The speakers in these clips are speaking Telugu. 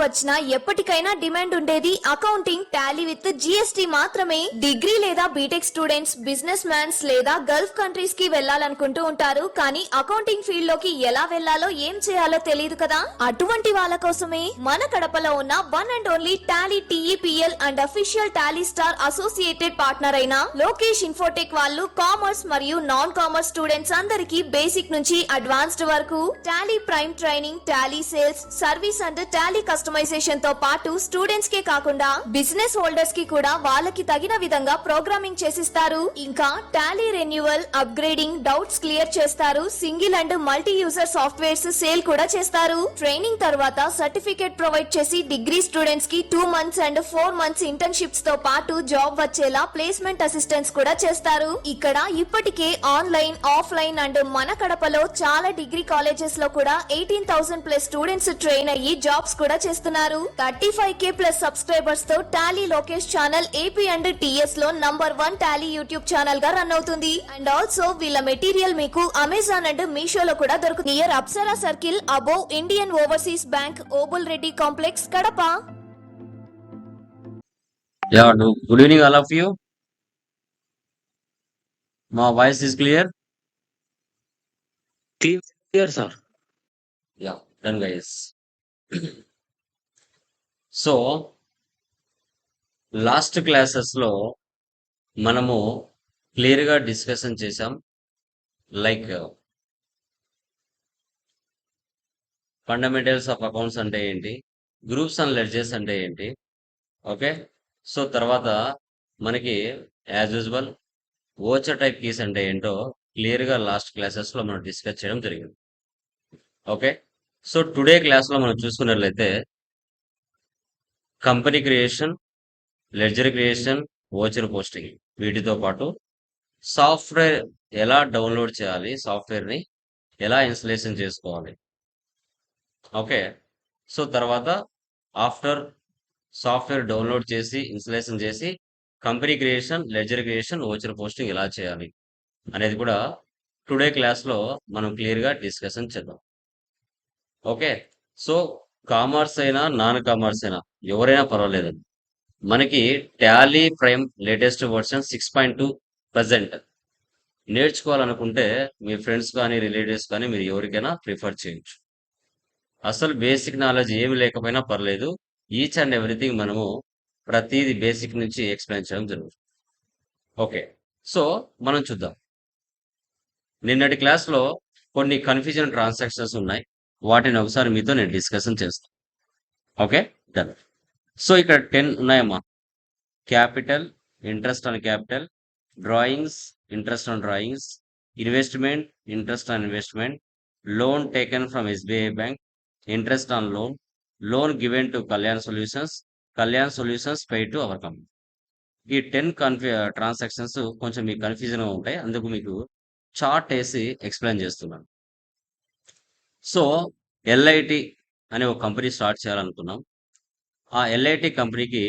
వచ్చినా ఎప్పటికైనా డిమాండ్ ఉండేది అకౌంటింగ్, టాలీ విత్ జిఎస్టీ మాత్రమే. డిగ్రీ లేదా బీటెక్ స్టూడెంట్స్, బిజినెస్ మ్యాన్స్ లేదా గల్ఫ్ కంట్రీస్ కి వెళ్లాలనుకుంటూ ఉంటారు. కానీ అకౌంటింగ్ ఫీల్డ్ లోకి ఎలా వెళ్లాలో, ఏం చేయాలో తెలియదు కదా. అటువంటి వాళ్ళ కోసమే మన కడపలో ఉన్న one and only tally TEPL and official tally star associated partner అయిన లోకేష్ ఇన్ఫోటెక్ వాళ్ళు కామర్స్ మరియు నాన్ కామర్స్ స్టూడెంట్స్ అందరికీ బేసిక్ నుంచి అడ్వాన్స్డ్ వరకు tally prime training, tally sales, service and tally customization తో పాటు స్టూడెంట్స్ కే కాకుండా బిజినెస్ హోల్డర్స్ కి కూడా వాళ్ళకి తగిన విధంగా ప్రోగ్రామింగ్ చేసిస్తారు. ఇంకా Tally renewal, upgrading, doubts clear చేస్తారు. Single and multi user softwares sale కూడా చేస్తారు. ట్రైనింగ్ తర్వాత సర్టిఫికేట్ ప్రొవైడ్ చేసి డిగ్రీ స్టూడెంట్స్ కి 2 months అండ్ 4 months ఇంటర్న్షిప్స్ తో పాటు జాబ్ వచ్చేలా ప్లేస్మెంట్ అసిస్టెన్స్ కూడా చేస్తారు. ఇక్కడ ఇప్పటికే ఆన్లైన్, ఆఫ్లైన్ అండ్ మన కడపలో చాలా డిగ్రీ కాలేజెస్ లో కూడా 18,000+ స్టూడెంట్స్ ట్రైన్ అయ్యి జాబ్స్ కూడా చేస్తున్నారు. 35K+ సబ్స్క్రైబర్స్ తో Tally Lokesh channel AP and TS లో #1 టాలీ యూట్యూబ్ ఛానల్ గా రన్ అవుతుంది. అండ్ ఆల్సో వీళ్ళ మెటీరియల్ మీకు అమెజాన్ అండ్ మీషోలో కూడా దొరుకుతుంది. Near Apsara circle, above Indian Overseas Bank, Obul Reddy complex, Kadapa. Good evening all of you. మా voice is clear? Clear sir. Yeah, done guys. So last classes లో మనము క్లియర్ గా డిస్కషన్ చేసాం. లైక్ ఫండమెంటల్స్ ఆఫ్ అకౌంట్స్ అంటే ఏంటి, గ్రూప్స్ అండ్ లెడ్జెస్ అంటే ఏంటి. ఓకే, సో తర్వాత మనకి as usual voucher type keys అంటే ఏంటో క్లియర్ గా లాస్ట్ క్లాసెస్ లో మనం డిస్కస్ చేయడం జరిగింది. ఓకే, సో టుడే క్లాస్ లో మనం చూసుకున్నట్లయితే company creation, ledger creation, voucher posting, వీటితో పాటు సాఫ్ట్వేర్ ఎలా డౌన్లోడ్ చేయాలి, సాఫ్ట్వేర్ ని ఎలా ఇన్స్టలేషన్ చేసుకోవాలి. ఓకే, సో తర్వాత ఆఫ్టర్ సాఫ్ట్వేర్ డౌన్లోడ్ చేసి ఇన్స్టలేషన్ చేసి company creation, ledger creation, voucher posting ఎలా చేయాలి అనేది కూడా టుడే క్లాస్ లో మనం క్లియర్ గా డిస్కషన్ చేద్దాం. ఓకే, సో కామర్స్ అయినా నాన్ కామర్స్ అయినా ఎవరైనా పర్వాలేదు, మనకి Tally Prime latest version 6.2 present నేర్చుకోవాలనుకుంటే మీ ఫ్రెండ్స్ కానీ రిలేటివ్స్ కానీ మీరు ఎవరికైనా ప్రిఫర్ చేయొచ్చు. అసలు బేసిక్ నాలెడ్జ్ ఏమి లేకపోయినా పర్లేదు, ఈచ్ అండ్ ఎవ్రీథింగ్ మనము ప్రతిదీ బేసిక్ నుంచి ఎక్స్ప్లెయిన్ చేయడం జరుగుతుంది. ఓకే, సో మనం చూద్దాం. నిన్నటి క్లాస్లో కొన్ని కన్ఫ్యూజన్ ట్రాన్సాక్షన్స్ ఉన్నాయి, వాటిని ఒకసారి మీతో నేను డిస్కషన్ చేస్తాను. Okay, done. సో ఇక్కడ 10 ఉన్నాయమ్మా. Capital, interest on capital, drawings, interest on drawings, investment, interest on investment, loan taken from SBI bank, interest on loan, loan given to Kalyan solutions pay to our company. ఈ 10 ట్రాన్సాక్షన్స్ కొంచెం మీకు కన్ఫ్యూజన్ ఉంటాయి, అందుకు మీకు చార్ట్ వేసి ఎక్స్ప్లెయిన్ చేస్తున్నాను. సో ఎల్ఐటి అనే ఒక కంపెనీ స్టార్ట్ చేయాలనుకున్నాం. ఆ ఎల్ఐటి కంపెనీకి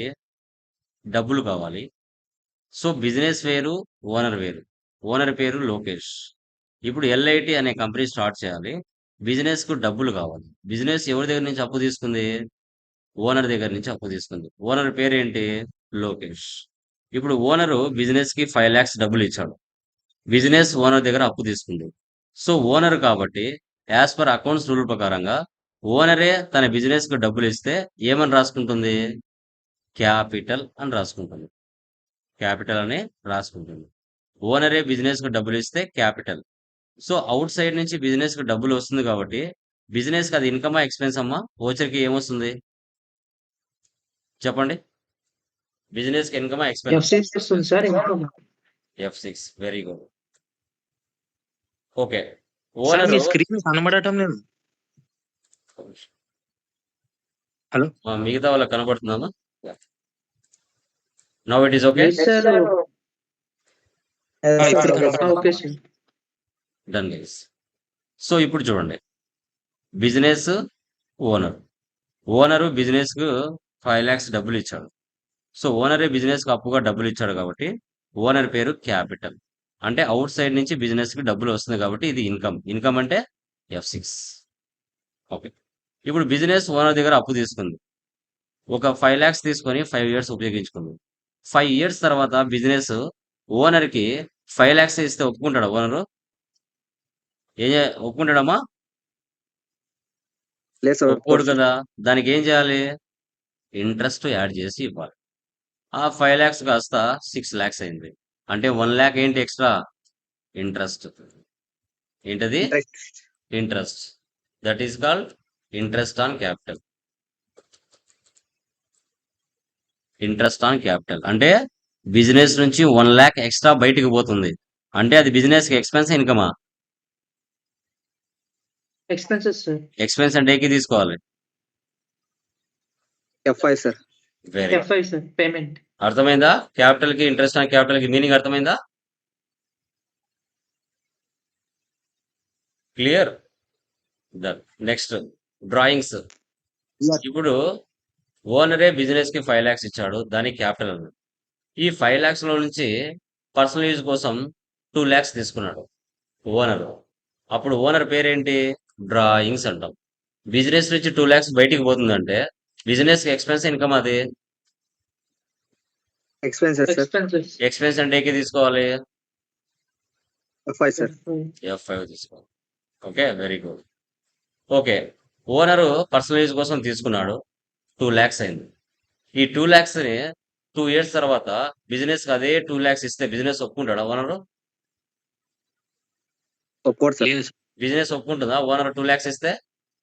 డబ్బులు కావాలి. సో బిజినెస్ వేరు, ఓనర్ వేరు. ఓనర్ పేరు లోకేష్. ఇప్పుడు ఎల్ఐటి అనే కంపెనీ స్టార్ట్ చేయాలి, బిజినెస్ కు డబ్బులు కావాలి. బిజినెస్ ఎవరి దగ్గర నుంచి అప్పు తీసుకుంది? ఓనర్ దగ్గర నుంచి అప్పు తీసుకుంది. ఓనర్ పేరు ఏంటి? లోకేష్. ఇప్పుడు ఓనరు బిజినెస్ కి 5 lakhs డబ్బులు ఇచ్చాడు. బిజినెస్ ఓనర్ దగ్గర అప్పు తీసుకుంది. సో ఓనర్ కాబట్టి యాజ్ పర్ అకౌంట్స్ రూల్ ప్రకారంగా ఓనరే తన బిజినెస్ కు డబ్బులు ఇస్తే ఏమని రాసుకుంటుంది? క్యాపిటల్ అని రాసుకుంటుంది. క్యాపిటల్ అని రాసుకుంటుంది. ఓనరే బిజినెస్ కు డబ్బులు ఇస్తే క్యాపిటల్. సో అవుట్ సైడ్ నుంచి బిజినెస్ కు డబ్బులు వస్తుంది కాబట్టి బిజినెస్ కి అది ఇన్కమా ఎక్స్పెన్స్ అమ్మా? ఓచర్ కి ఏమొస్తుంది చెప్పండి? బిజినెస్ కి ఇన్కమా expense? F6. Very good. Okay, owner screen కనబడటం లేదు. హలో, మిగతా వాళ్ళకి కనబడుతుందమ్మా? Now it is okay. Done guys. So ఇప్పుడు చూడండి, బిజినెస్ ఓనరు బిజినెస్ కు 5 lakhs డబ్బులు ఇచ్చాడు. సో ఓనరే బిజినెస్ కు అప్పుగా డబ్బులు ఇచ్చాడు కాబట్టి ఓనర్ పేరు క్యాపిటల్. అంటే అవుట్ సైడ్ నుంచి బిజినెస్ కి డబ్బులు వస్తుంది కాబట్టి ఇది ఇన్కమ్ అంటే F6. ఓకే, ఇప్పుడు బిజినెస్ ఓనర్ దగ్గర అప్పు తీసుకుంది. ఒక 5,00,000 తీసుకొని 5 ఇయర్స్ ఉపయోగించుకుంది. 5 ఇయర్స్ తర్వాత బిజినెస్ ఓనర్‌కి 5,00,000 ఇస్తే ఒప్పుకుంటాడా ఓనరు? ఒప్పుకుంటాడమ్మా? లేదు సార్ ఒప్పుకోడు కదా! దానికేం చేయాలి? ఇంట్రెస్ట్ యాడ్ చేసి ఇవ్వాలి. ఆ 5,00,000 కాస్త 6,00,000 అయింది. అంటే 1,00,000 ఏంటి ఎక్స్‌ట్రా? ఇంట్రెస్ట్. ఏంటది? Interest. That is called interest on capital. Interest on capital. అంటే బిజినెస్ నుంచి 1,00,000 ఎక్స్ట్రా బయటికి పోతుంది. అంటే అది బిజినెస్‌కి ఎక్స్‌పెన్సా? ఇన్‌కమా? Expenses sir. ఎక్స్‌పెన్స్ అంటే ఏకి తీసుకోవాలి. F i sir. Very good. FY sir. Payment. అర్థమైందా? క్యాపిటల్‌కి ఇంట్రెస్ట్ ఆన్ క్యాపిటల్‌కి మీనింగ్ అర్థమైందా? క్లియర్? డన్. Next drawings. ఇప్పుడు ఓనరే బిజినెస్‌కి 5,00,000 ఇచ్చాడు. దానికి క్యాపిటల్ అన్నాడు. ఈ 5,00,000 నుంచి పర్సనల్ యూజ్ కోసం 2,00,000 తీసుకున్నాడు ఓనరు. అప్పుడు ఓనర్ పేరేంటి? డ్రాయింగ్స్ అంటాం. బిజినెస్ నుంచి 2,00,000 బయటికి పోతుందంటే బిజినెస్‌కి ఎక్స్‌పెన్సా? ఇన్‌కమా అది? Expenses sir. ఎక్స్‌పెన్సెస్. ఎక్స్‌పెన్స్ అంటే ఏకి తీసుకోవాలి. F i sir. F5 తీసుకోవాలి. Okay. Very good. Okay. Owner personal use కోసం తీసుకున్నాడు. 2,00,000 అయింది. ఈ 2,00,000ని 2 ఇయర్స్ తర్వాత బిజినెస్‌కి అదే 2,00,000 ఇస్తే బిజినెస్ ఒప్పుకుంటాడా ఓనరు? ఒప్పుకోడు సార్. లేదు సార్. బిజినెస్ ఒప్పుకుంటుందా ఓనర్ 2,00,000 ఇస్తే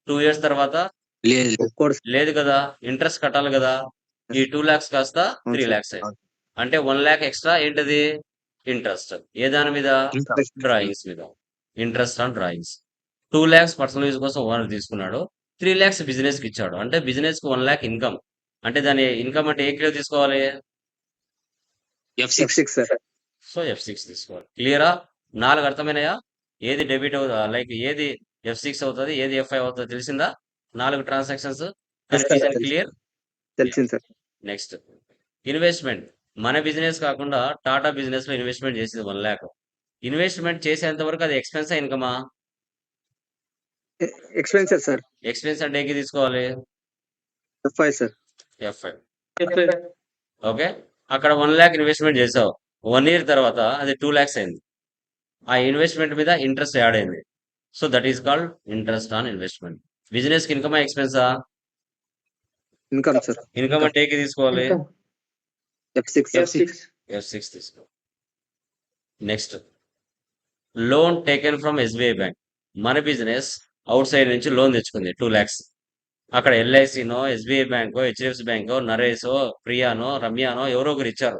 2 ఇయర్స్ తర్వాత? లేదు ఒప్పుకోడు సార్. లేదు కదా! ఇంట్రెస్ట్ కట్టాలి కదా! ఈ 2,00,000 కాస్త అవును 3,00,000 సార్. అయింది. అంటే 1,00,000 ఎక్స్ట్రా ఏంటది? ఇంట్రెస్ట్. ఏ దాని మీద? ఇంకా డ్రాయింగ్స్ మీద. Interest on drawings. 2,00,000 personal use కోసం ఓనర్ తీసుకున్నాడు. 3,00,000 బిజినెస్‌కి ఇచ్చాడు. అంటే బిజినెస్‌కి 1,00,000 ఇన్‌కమ్. అంటే దాని ఇన్‌కమ్ అంటే ఏ కిలో తీసుకోవాలి? F6 F6 sir. So, F6 తీసుకోవాలి. క్లియరా? 4 అర్థమైనాయా? ఏది డెబిట్ లైక్ ఏది F6 అవుతది? ఏది F5 అవుతదో తెలిసిందా? 4 ట్రాన్సాక్షన్స్. కన్‌ఫ్యూజన్ తెలుసు. క్లియర్? తెలిసింది సార్. Next investment. మన బిజినెస్ కాకుండా టాటా బిజినెస్‌లో ఇన్వెస్ట్‌మెంట్ చేసింది 1,00,000. ఇన్వెస్ట్‌మెంట్ చేసేంత వరకు అది ఎక్స్‌పెన్సా? ఇన్‌కమా? Expenses sir. ఎక్స్‌పెన్స్ అంటే ఏకి తీసుకోవాలి. F i sir. F5. FY. Okay. అక్కడ 1,00,000 ఇన్వెస్ట్‌మెంట్ చేసావు. 1 ఇయర్ తర్వాత అది 2,00,000 అయింది. ఆ ఇన్వెస్ట్‌మెంట్ మీద ఇంట్రెస్ట్ యాడ్ అయింది. So, that is called interest on investment. బిజినెస్‌కి ఇన్‌కమా? ఎక్స్‌పెన్సా? Income sir. ఇన్‌కమ్ అంటే ఏకి తీసుకోవాలి. Income. F6 sir. F6. F6 తీసుకో. Next loan taken from SBI bank. మన బిజినెస్ ఔట్ సైడ్ నుంచి లోన్ తెచ్చుకుంది 2,00,000. అక్కడ ఎల్ఐసినో, ఎస్‌బీఐ బ్యాంకో, హెచ్‌డిఎఫ్‌సి బ్యాంకో, నరేసో, ప్రియానో, రమ్యానో ఎవరో ఒకరు ఇచ్చారు.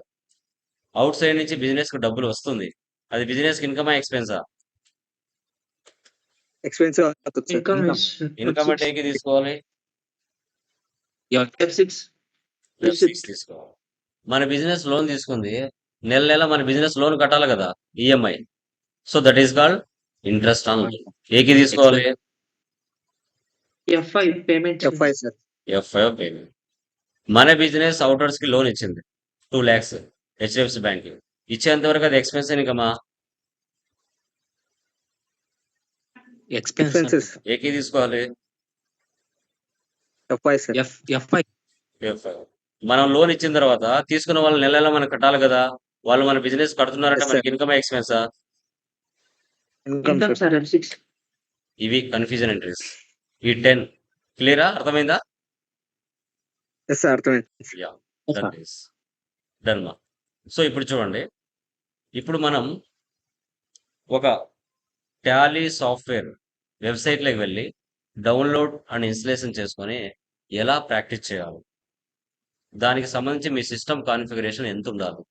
ఔట్ సైడ్ నుంచి బిజినెస్‌కి డబ్బులు వస్తుంది. అది బిజినెస్‌కి ఇన్‌కమా? ఎక్స్‌పెన్సా? ఎక్స్పెన్స్ అవుతుంది సార్. ఇన్కమ్. ఇన్‌కమ్ అంటే ఏకి తీసుకోవాలి. F6. F6 తీసుకోవాలి. మన బిజినెస్ లోన్ తీసుకుంది. నెల నెల మన బిజినెస్ లోన్ కట్టాలి కదా! EMI. So, that is called interest on loan. ఏకి తీసుకోవాలి. FI. Payment. FI sir. F5 payment. మన బిజినెస్ అవుటర్స్‌కి లోన్ ఇచ్చింది 2,00,000 హెచ్‌డిఎఫ్‌సి బ్యాంక్. ఇచ్చేంత వరకు అది ఎక్స్‌పెన్స్ ఇన్‌కమా? ఎక్స్పెన్సెస్. ఏకి తీసుకోవాలి. F i sir. F5 F5. మనం లోన్ ఇచ్చిన తర్వాత తీసుకున్న వాళ్ళు నెల నెలా మనం కట్టాలి కదా! వాళ్ళు మన బిజినెస్ కడుతున్నారంటే Yes, sir. మనకి ఇన్‌కమా? ఎక్స్‌పెన్సా? Income income sir. Sir. F6. ఇవి కన్‌ఫ్యూజన్ ఎంట్రీస్. ఈ 10 క్లియరా? అర్థమైందా? Yes sir. అర్థమైంది. Yeah! Yes, that is done మా. సో, ఇప్పుడు చూడండి. ఇప్పుడు మనం ఒక టాలీ సాఫ్ట్‌వేర్ వెబ్‌సైట్‌లోకి వెళ్లి డౌన్‌లోడ్ అండ్ ఇన్‌స్టాలేషన్ చేసుకొని ఎలా ప్రాక్టీస్ చేయాలి? దానికి సంబంధించి మీ సిస్టమ్ కాన్ఫిగరేషన్ ఎంతుండాలి?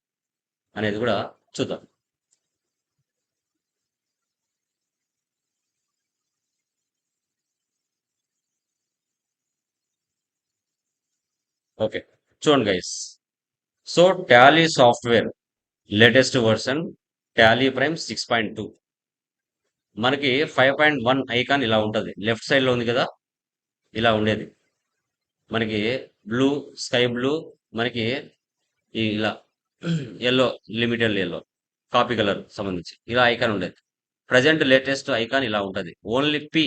అనేది కూడా చూద్దాం. ఓకే. చూడండి guys. So, Tally software latest version Tally Prime 6.2. మనకి 5.1 ఐకాన్ ఇలా ఉంటది. లెఫ్ట్ సైడ్‌లో ఉంది కదా! ఇలా ఉండేది. మనకి బ్లూ, స్కై బ్లూ మనకి ఇలా yellow, limited yellow, copy colour సంబంధించి ఇలా ఐకాన్ ఉండేది. ప్రెజెంట్ లేటెస్ట్ ఐకాన్ ఇలా ఉంటది. Only P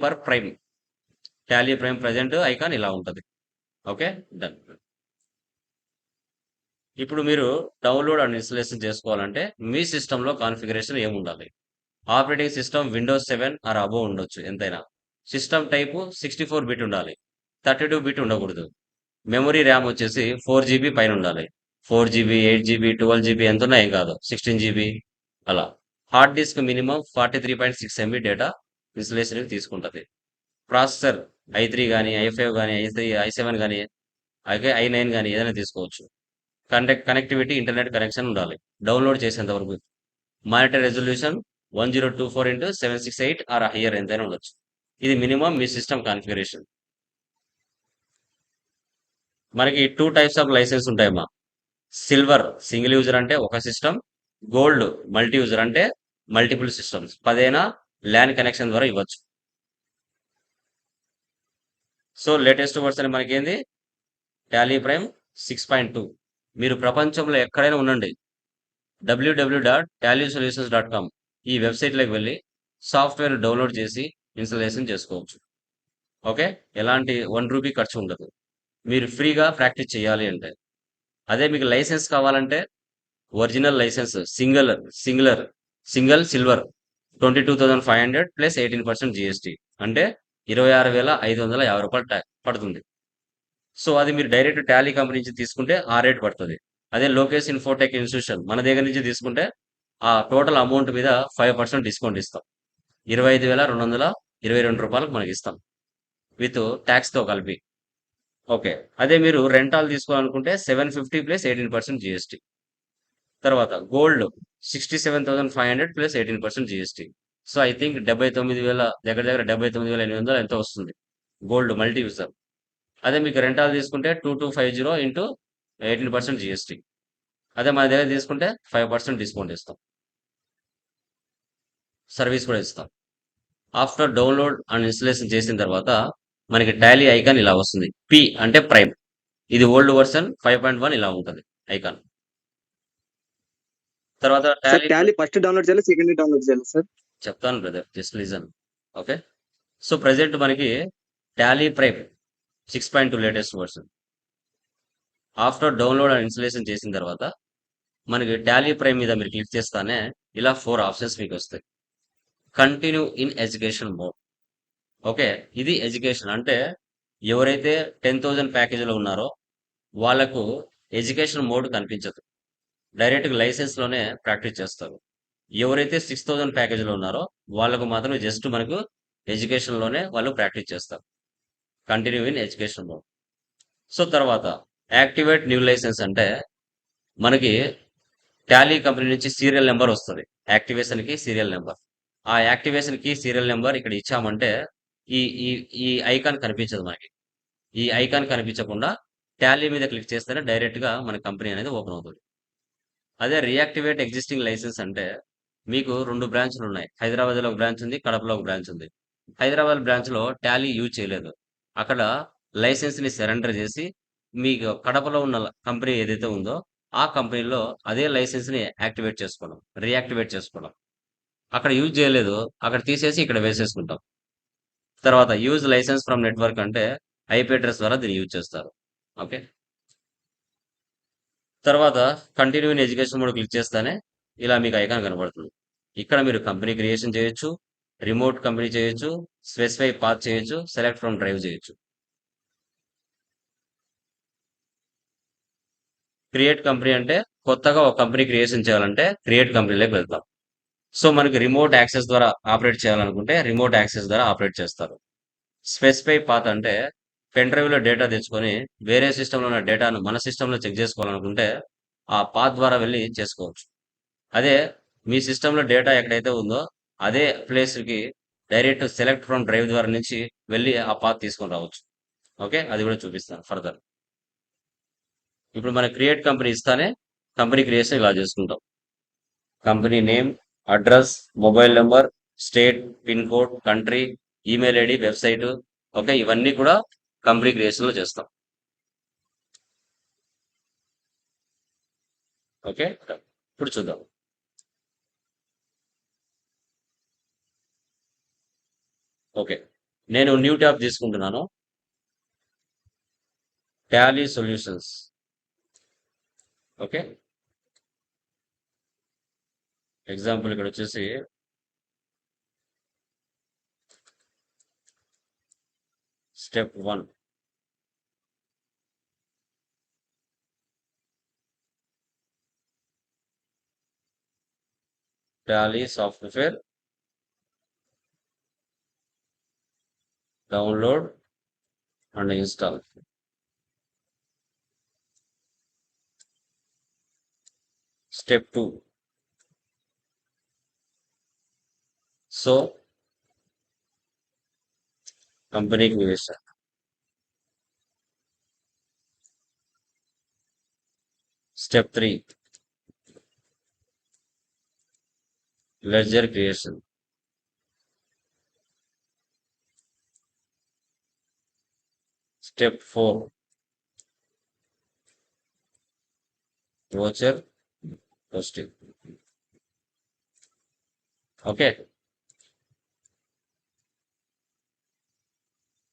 for prime. Tally prime present icon ఇలా ఉంటది. Okay, done. ఇప్పుడు మీరు డౌన్లోడ్ అండ్ ఇన్స్టలేషన్ చేసుకోవాలంటే మీ సిస్టంలో కాన్ఫిగరేషన్ ఏముండాలి? Operating system windows 7 or above ఉండొచ్చు ఎంతైనా. సిస్టమ్ టైపు 64 బిట్ ఉండాలి, 32 బిట్ ఉండకూడదు. మెమరీ ర్యామ్ వచ్చేసి 4 జీబీ పైన ఉండాలి. 4 జీబీ, 8 జీబీ, 12 జీబీ ఎంత ఉన్నా ఏం కాదు, 16 జీబీ అలా. Hard disk minimum 43.6 MB data installation తీసుకుంటుంది. ప్రాసెసర్ i3 కానీ, i5 కానీ, i7 కానీ, i9 కానీ ఏదైనా తీసుకోవచ్చు. కనెక్టివిటీ ఇంటర్నెట్ కనెక్షన్ ఉండాలి డౌన్లోడ్ చేసేంత వరకు. Monitor resolution 1024x768 are higher ఎంతైనా ఉండొచ్చు. ఇది మినిమం మీ సిస్టమ్ కాన్ఫిగరేషన్. మనకి 2 టైప్స్ ఆఫ్ లైసెన్స్ ఉంటాయమ్మా. సిల్వర్ సింగిల్ యూజర్ అంటే ఒక సిస్టమ్, గోల్డ్ మల్టీ యూజర్ అంటే మల్టిపుల్ సిస్టమ్స్. 10 ల్యాన్ కనెక్షన్ ద్వారా ఇవ్వచ్చు. సో లేటెస్ట్ వర్షన్ మనకి ఏంది, టాలీ ప్రైమ్ 6.2. మీరు ప్రపంచంలో ఎక్కడైనా ఉండండి, www.talysolutions.com ఈ వెబ్సైట్లోకి వెళ్ళి సాఫ్ట్వేర్ డౌన్లోడ్ చేసి ఇన్స్టలేషన్ చేసుకోవచ్చు. ఓకే, ఎలాంటి 1 రూపీ ఖర్చు ఉండదు, మీరు ఫ్రీగా ప్రాక్టీస్ చేయాలి అంటే. అదే మీకు లైసెన్స్ కావాలంటే original license single silver 22,500 plus 18% GST అంటే 26,550 రూపాయలు పడుతుంది. సో అది మీరు డైరెక్ట్ టాలీ కంపెనీ నుంచి తీసుకుంటే ఆ రేట్ పడుతుంది. అదే లోకేష్ ఇన్ఫోటెక్ ఇన్స్టిట్యూషన్ మన దగ్గర నుంచి తీసుకుంటే ఆ టోటల్ అమౌంట్ మీద 5% డిస్కౌంట్ ఇస్తాం. 25,222 రూపాయలకు మనకి ఇస్తాం విత్ ట్యాక్స్తో కలిపి. ఓకే, అదే మీరు రెంటాలు తీసుకోవాలనుకుంటే 750 ప్లస్ 18% జిఎస్టీ. తర్వాత gold 67,500 plus 18% GST. So I think 79,000 దగ్గర దగ్గర 79,800 ఎంతో వస్తుంది గోల్డ్ మల్టీ యూజర్. అదే మీకు రెంటాలు తీసుకుంటే 2250 ఇంటూ 18% జిఎస్టీ. అదే మన దగ్గర తీసుకుంటే 5% డిస్కౌంట్ ఇస్తాం, సర్వీస్ కూడా ఇస్తాం. ఆఫ్టర్ డౌన్లోడ్ అండ్ ఇన్స్టలేషన్ చేసిన తర్వాత మనకి టాలీ ఐకాన్ ఇలా వస్తుంది. పి అంటే ప్రైమ్, ఇది ఓల్డ్ వర్షన్ 5.1 ఇలా ఉంటుంది ఐకాన్. తర్వాత సార్ టాలీ ఫస్ట్ డౌన్లోడ్ చేయాలి, సెకండ్ డౌన్లోడ్ చేయాలి సార్? చెప్తాను brother, just listen. Okay, so present మనకి Tally Prime 6.2 latest version. After download and installation చేసిన తర్వాత మనకి టాలీ ప్రైమ్ మీద మీరు క్లిక్ చేస్తానే ఇలా 4 ఆప్షన్స్ మీకు వస్తాయి. Continue in education mode. Okay, ఇది ఎడ్యుకేషన్ అంటే ఎవరైతే 10,000 ప్యాకేజీలో ఉన్నారో వాళ్ళకు ఎడ్యుకేషన్ మోడ్ కనిపించదు, డైరెక్ట్గా లైసెన్స్లోనే ప్రాక్టీస్ చేస్తారు. ఎవరైతే 6,000 ప్యాకేజీలో ఉన్నారో వాళ్ళకు మాత్రమే జస్ట్ మనకు ఎడ్యుకేషన్లోనే వాళ్ళు ప్రాక్టీస్ చేస్తారు. Continue in education mode. So తర్వాత యాక్టివేట్ న్యూ లైసెన్స్ అంటే మనకి టాలీ కంపెనీ నుంచి సీరియల్ నెంబర్ వస్తుంది, యాక్టివేషన్కి సీరియల్ నెంబర్. ఆ యాక్టివేషన్కి సీరియల్ నెంబర్ ఇక్కడ ఇచ్చామంటే ఈ ఈ ఈ ఐకాన్ కనిపించదు మనకి. ఈ ఐకాన్ కనిపించకుండా టాలీ మీద క్లిక్ చేస్తేనే డైరెక్ట్గా మన కంపెనీ అనేది ఓపెన్ అవుతుంది. అదే రియాక్టివేట్ ఎగ్జిస్టింగ్ లైసెన్స్ అంటే మీకు 2 బ్రాంచ్లు ఉన్నాయి, హైదరాబాద్లో ఒక బ్రాంచ్ ఉంది, కడపలో ఒక బ్రాంచ్ ఉంది. హైదరాబాద్ బ్రాంచ్లో టాలీ యూజ్ చేయలేదు, అక్కడ లైసెన్స్ని సరెండర్ చేసి మీకు కడపలో ఉన్న కంపెనీ ఏదైతే ఉందో ఆ కంపెనీలో అదే లైసెన్స్ని యాక్టివేట్ చేసుకోవడం, రియాక్టివేట్ చేసుకోవడం. అక్కడ యూజ్ చేయలేదు, అక్కడ తీసేసి ఇక్కడ వేసేసుకుంటాం. తర్వాత యూజ్ లైసెన్స్ ఫ్రమ్ నెట్వర్క్ అంటే ఐపీ అడ్రస్ ద్వారా దీన్ని యూజ్ చేస్తారు. ఓకే, తర్వాత continue in education mode click చేస్తానే ఇలా మీకు ఐకాన్ కనబడుతుంది. ఇక్కడ మీరు కంపెనీ క్రియేషన్ చేయొచ్చు, రిమోట్ కంపెనీ చేయొచ్చు, స్పెసిఫై పాత్ చేయొచ్చు, సెలెక్ట్ ఫ్రమ్ డ్రైవ్ చేయొచ్చు. క్రియేట్ కంపెనీ అంటే కొత్తగా ఒక కంపెనీ క్రియేషన్ చేయాలంటే క్రియేట్ కంపెనీలోకి వెళ్తాం. సో మనకి రిమోట్ యాక్సెస్ ద్వారా ఆపరేట్ చేయాలనుకుంటే రిమోట్ యాక్సెస్ ద్వారా ఆపరేట్ చేస్తారు. స్పెసిఫై పాత్ అంటే పెన్ డ్రైవ్లో డేటా తెచ్చుకొని వేరే సిస్టంలో ఉన్న డేటాను మన సిస్టంలో చెక్ చేసుకోవాలనుకుంటే ఆ పాత్ ద్వారా వెళ్ళి చేసుకోవచ్చు. అదే మీ సిస్టంలో డేటా ఎక్కడైతే ఉందో అదే ప్లేస్కి డైరెక్ట్ సెలెక్ట్ ఫ్రమ్ డ్రైవ్ ద్వారా నుంచి వెళ్ళి ఆ పాత్ తీసుకొని రావచ్చు. ఓకే, అది కూడా చూపిస్తాను ఫర్దర్. ఇప్పుడు మన క్రియేట్ కంపెనీ ఇస్తానే కంపెనీ క్రియేషన్ ఇలా చేసుకుంటాం. Company name, address, mobile number, state, pin code, country, email ID, website. Okay, ఇవన్నీ కూడా కంపెనీ క్రియేషన్లో చేస్తాం. ఓకే, ఇప్పుడు చూద్దాం. ఓకే, నేను న్యూ ట్యాబ్ తీసుకుంటున్నాను. Tally solutions. ఓకే, ఎగ్జాంపుల్ ఇక్కడ వచ్చేసి step 1. Tally software download and install. Step 2. So కంపెనీకి వేసా. Step 3. Ledger creation. Step 4. Voucher posting. Okay,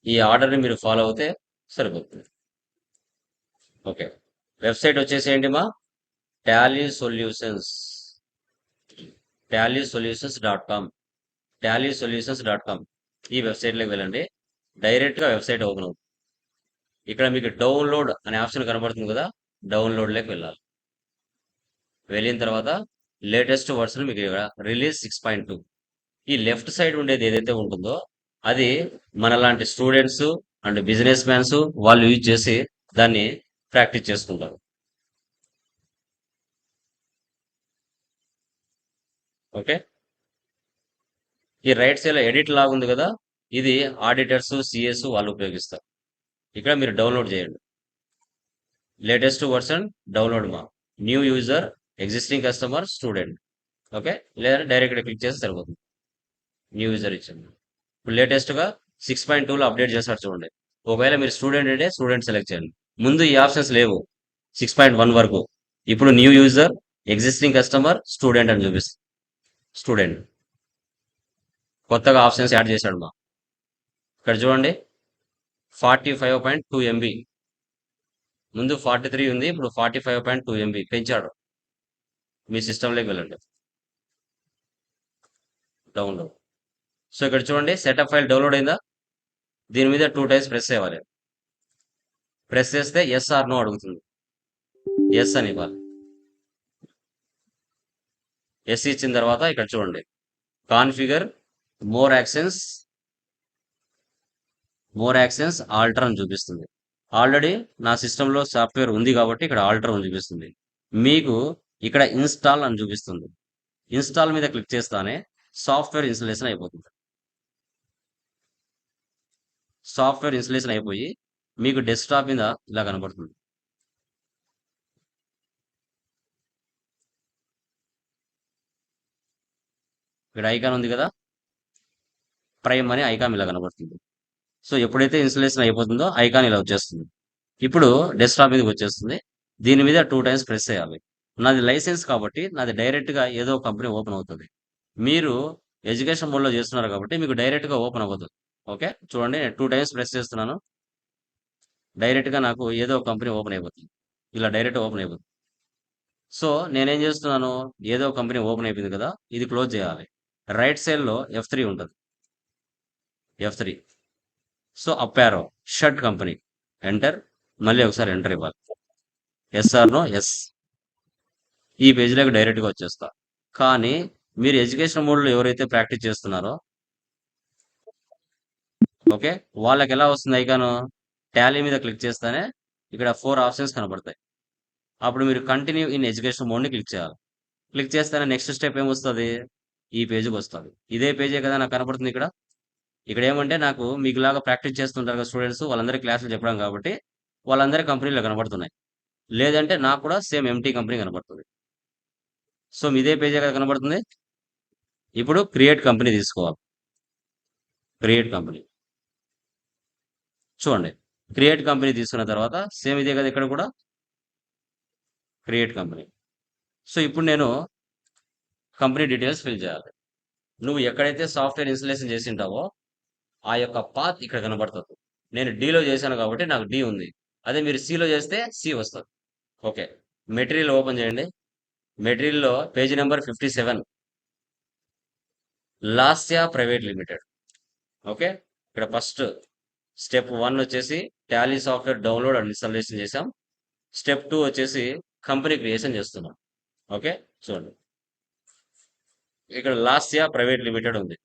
ఈ ఆర్డర్ని మీరు ఫాలో అవుతే సరిపోతుంది. ఓకే, వెబ్సైట్ వచ్చేసి ఏంటి మా టాలీ సొల్యూషన్స్, tallysolutions.com, tallysolutions.com. ఈ వెబ్సైట్లోకి వెళ్ళండి. డైరెక్ట్గా వెబ్సైట్ ఓపెన్ అవుతుంది. ఇక్కడ మీకు డౌన్లోడ్ అనే ఆప్షన్ కనబడుతుంది కదా, డౌన్లోడ్లోకి వెళ్ళాలి. వెళ్ళిన తర్వాత లేటెస్ట్ వర్షన్ మీకు ఇక్కడ రిలీజ్ 6.2. ఈ లెఫ్ట్ సైడ్ ఉండేది ఏదైతే ఉంటుందో అది మనలాంటి స్టూడెంట్స్ అండ్ బిజినెస్ మ్యాన్స్ వాళ్ళు యూజ్ చేసి దాన్ని ప్రాక్టీస్ చేసుకుంటారు. ఓకే, ఈ రైట్ సైడ్ లో ఎడిట్ లాగా ఉంది కదా, ఇది ఆడిటర్స్ సిఎస్ వాళ్ళు ఉపయోగిస్తారు. ఇక్కడ మీరు డౌన్లోడ్ చేయండి. లేటెస్ట్ వర్షన్ డౌన్లోడ్ మా new user, existing customer, student. Okay, లేదా డైరెక్ట్ క్లిక్ చేస్తే సరిపోతుంది. న్యూ యూజర్ ఇచ్చింది. ఇప్పుడు లేటెస్ట్గా 6.2లో అప్డేట్ చేస్తారు చూడండి. ఒకవేళ మీరు స్టూడెంట్ అంటే స్టూడెంట్ సెలెక్ట్ చేయండి. ముందు ఈ ఆప్షన్స్ లేవు 6.1 వరకు. ఇప్పుడు new user, existing customer, student అని చూపిస్తుంది. స్టూడెంట్ కొత్తగా ఆప్షన్స్ యాడ్ చేశాడు మా. ఇక్కడ చూడండి 45.2 MB, ముందు 43 ఉంది, ఇప్పుడు 45.2 MB పెంచాడు. మీ సిస్టంలోకి వెళ్ళండి, డౌన్లోడ్. సో ఇక్కడ చూడండి సెటప్ ఫైల్ డౌన్లోడ్ అయిందా, దీని మీద 2 టైమ్స్ ప్రెస్ చేయాలి. ప్రెస్ చేస్తే ఎస్ ఆర్ నో అడుగుతుంది. ఎస్ అని ఇవ్వాలి. ఎస్ ఇచ్చిన తర్వాత ఇక్కడ చూడండి కాన్ఫిగర్ మోర్ యాక్షన్స్ ఆల్టర్ అని చూపిస్తుంది. ఆల్రెడీ నా సిస్టంలో సాఫ్ట్వేర్ ఉంది కాబట్టి ఇక్కడ ఆల్టర్ అని చూపిస్తుంది. మీకు ఇక్కడ ఇన్స్టాల్ అని చూపిస్తుంది. ఇన్స్టాల్ మీద క్లిక్ చేస్తానే సాఫ్ట్వేర్ ఇన్స్టలేషన్ అయిపోతుంది. సాఫ్ట్వేర్ ఇన్స్టలేషన్ అయిపోయి మీకు డెస్క్టాప్ మీద ఇలా కనబడుతుంది. ఇక్కడ ఐకాన్ ఉంది కదా, ప్రైమ్ అని ఐకాన్ ఇలా కనబడుతుంది. సో ఎప్పుడైతే ఇన్స్టలేషన్ అయిపోతుందో ఐకాన్ ఇలా వచ్చేస్తుంది. ఇప్పుడు డెస్క్టాప్ మీదకి వచ్చేస్తుంది. దీని మీద 2 టైమ్స్ ప్రెస్ చేయాలి. నాది లైసెన్స్ కాబట్టి నాది డైరెక్ట్గా ఏదో కంపెనీ ఓపెన్ అవుతుంది. మీరు ఎడ్యుకేషన్ మోడ్లో చేస్తున్నారు కాబట్టి మీకు డైరెక్ట్గా ఓపెన్ అవ్వదు. ఓకే, చూడండి నేను 2 టైమ్స్ ప్రెస్ చేస్తున్నాను. డైరెక్ట్గా నాకు ఏదో కంపెనీ ఓపెన్ అయిపోతుంది. ఇలా డైరెక్ట్ ఓపెన్ అయిపోతుంది. సో నేనేం చేస్తున్నాను, ఏదో కంపెనీ ఓపెన్ అయిపోయింది కదా, ఇది క్లోజ్ చేయాలి. రైట్ సైడ్లో F3 ఉంటుంది. F3. So up arrow shut company enter, మళ్ళీ ఒకసారి ఎంటర్ ఇవ్వాలి. Yes or no yes. ఈ పేజీలోకి డైరెక్ట్గా వచ్చేస్తా. కానీ మీరు ఎడ్యుకేషన్ మోడ్లో ఎవరైతే ప్రాక్టీస్ చేస్తున్నారో ఓకే వాళ్ళకి ఎలా వస్తుంది ఐకాను, టాలీ మీద క్లిక్ చేస్తేనే ఇక్కడ 4 ఆప్షన్స్ కనబడతాయి. అప్పుడు మీరు కంటిన్యూ ఇన్ ఎడ్యుకేషన్ మోడ్ని క్లిక్ చేయాలి. క్లిక్ చేస్తేనే నెక్స్ట్ స్టెప్ ఏమొస్తుంది, ఈ పేజీకి వస్తుంది. ఇదే పేజే కదా నాకు కనబడుతుంది. ఇక్కడ ఏమంటే నాకు మీకులాగా ప్రాక్టీస్ చేస్తుంటారు కదా స్టూడెంట్స్, వాళ్ళందరికీ క్లాసులు చెప్పడం కాబట్టి వాళ్ళందరి కంపెనీలో కనబడుతున్నాయి. లేదంటే నాకు కూడా సేమ్ ఎంటీ కంపెనీ కనబడుతుంది. సో ఇదే పేజే కదా కనబడుతుంది. ఇప్పుడు క్రియేట్ కంపెనీ తీసుకోవాలి. క్రియేట్ కంపెనీ చూడండి. క్రియేట్ కంపెనీ తీసుకున్న తర్వాత సేమ్ ఇదే కదా ఇక్కడ కూడా క్రియేట్ కంపెనీ. సో ఇప్పుడు నేను కంపెనీ డీటెయిల్స్ ఫిల్ చేయాలి. నువ్వు ఎక్కడైతే సాఫ్ట్వేర్ ఇన్స్టలేషన్ చేసి ఉంటావో ఆ యొక్క పాత్ ఇక్కడ కనబడుతుంది. నేను డీలో చేశాను కాబట్టి నాకు డి ఉంది. అదే మీరు సిలో చేస్తే సి వస్తుంది. ఓకే, మెటీరియల్ ఓపెన్ చేయండి. మెటీరియల్లో page number 57, Lasya private limited. Okay, ఇక్కడ ఫస్ట్ స్టెప్ 1 వచ్చేసి Tally software download and installation చేసాం. స్టెప్ 2 వచ్చేసి కంపెనీ క్రియేషన్ చేస్తున్నాం. ఓకే, చూడండి ఇక్కడ లాస్యా ప్రైవేట్ లిమిటెడ్ ఉంది.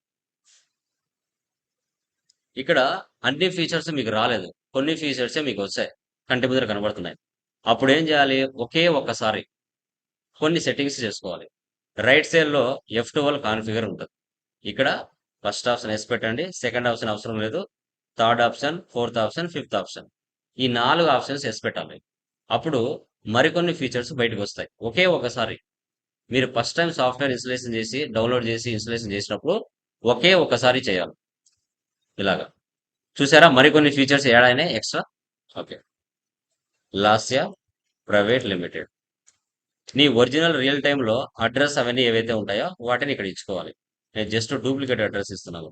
ఇక్కడ అన్ని ఫీచర్స్ మీకు రాలేదు, కొన్ని ఫీచర్సే మీకు వచ్చాయి, కంటి ముందర కనబడుతున్నాయి. అప్పుడు ఏం చేయాలి, ఒకే ఒక్కసారి కొన్ని సెట్టింగ్స్ చేసుకోవాలి. రైట్ సైడ్ లో F12 కాన్ఫిగర్ ఉంటుంది. ఇక్కడ ఫస్ట్ ఆప్షన్ ఎస్ పెట్టండి, సెకండ్ ఆప్షన్ అవసరం లేదు, third option, fourth option, fifth option, ఈ 4 ఆప్షన్స్ ఎస్ పెట్టాలి. అప్పుడు మరికొన్ని ఫీచర్స్ బయటకు వస్తాయి. ఒకే ఒకసారి మీరు ఫస్ట్ టైం సాఫ్ట్వేర్ ఇన్స్టలేషన్ చేసి డౌన్లోడ్ చేసి ఇన్స్టలేషన్ చేసినప్పుడు ఒకే ఒకసారి చేయాలి. ఇలాగా చూసారా, మరికొన్ని ఫీచర్స్ ఏడాయినా extra. Okay, Lasya private limited. నీ ఒరిజినల్ రియల్ టైంలో అడ్రస్ అవన్నీ ఏవైతే ఉంటాయో వాటిని ఇక్కడ ఇచ్చుకోవాలి. నేను జస్ట్ డూప్లికేట్ అడ్రస్ ఇస్తున్నాను.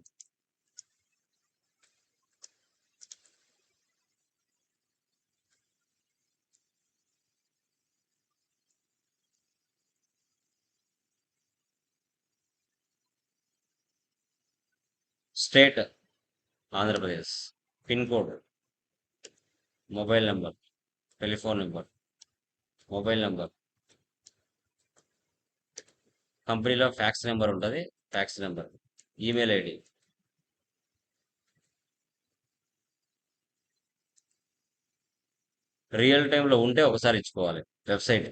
State Andhra Pradesh, pin code, mobile number, telephone number, mobile number, కంపెనీలో ఫ్యాక్స్ నెంబర్ ఉంటుంది, fax number, email ID, real టైంలో ఉంటే ఒకసారి ఇచ్చుకోవాలి. వెబ్సైట్,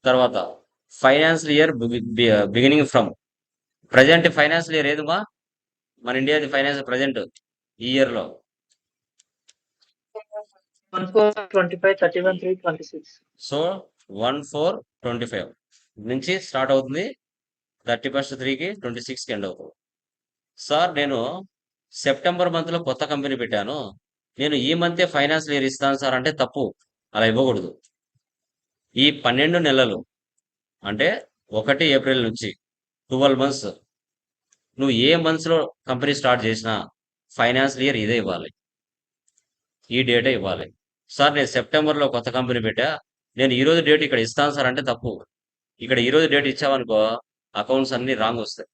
తర్వాత financial year beginning from. Present financial year ఏదిమా, మన ఇండియాది ఫైనాన్స్ ప్రజెంట్ ఈ ఇయర్ లో 1/4/25, 31/3/26. సో 1/4/25 నుంచి స్టార్ట్ అవుతుంది, 31st 3కి 26కి ఎండ్ అవుతుంది. సార్ నేను సెప్టెంబర్ మంత్ లో కొత్త కంపెనీ పెట్టాను, నేను ఈ మంతే ఫైనాన్షియల్ ఇయర్ ఇస్తాను సార్ అంటే తప్పు, అలా ఇవ్వకూడదు. ఈ 12 నెలలు అంటే 1 ఏప్రిల్ నుంచి 12 మంత్స్, నువ్వు ఏ మంత్స్ లో కంపెనీ స్టార్ట్ చేసినా ఫైనాన్షియల్ ఇయర్ ఇదే ఇవ్వాలి, ఈ డేటే ఇవ్వాలి. సార్ నేను సెప్టెంబర్లో కొత్త కంపెనీ పెట్టా, నేను ఈ రోజు డేట్ ఇక్కడ ఇస్తాను సార్ అంటే తప్పు. ఇక్కడ ఈ రోజు డేట్ ఇచ్చామనుకో అకౌంట్స్ అన్ని రాంగ్ వస్తాయి.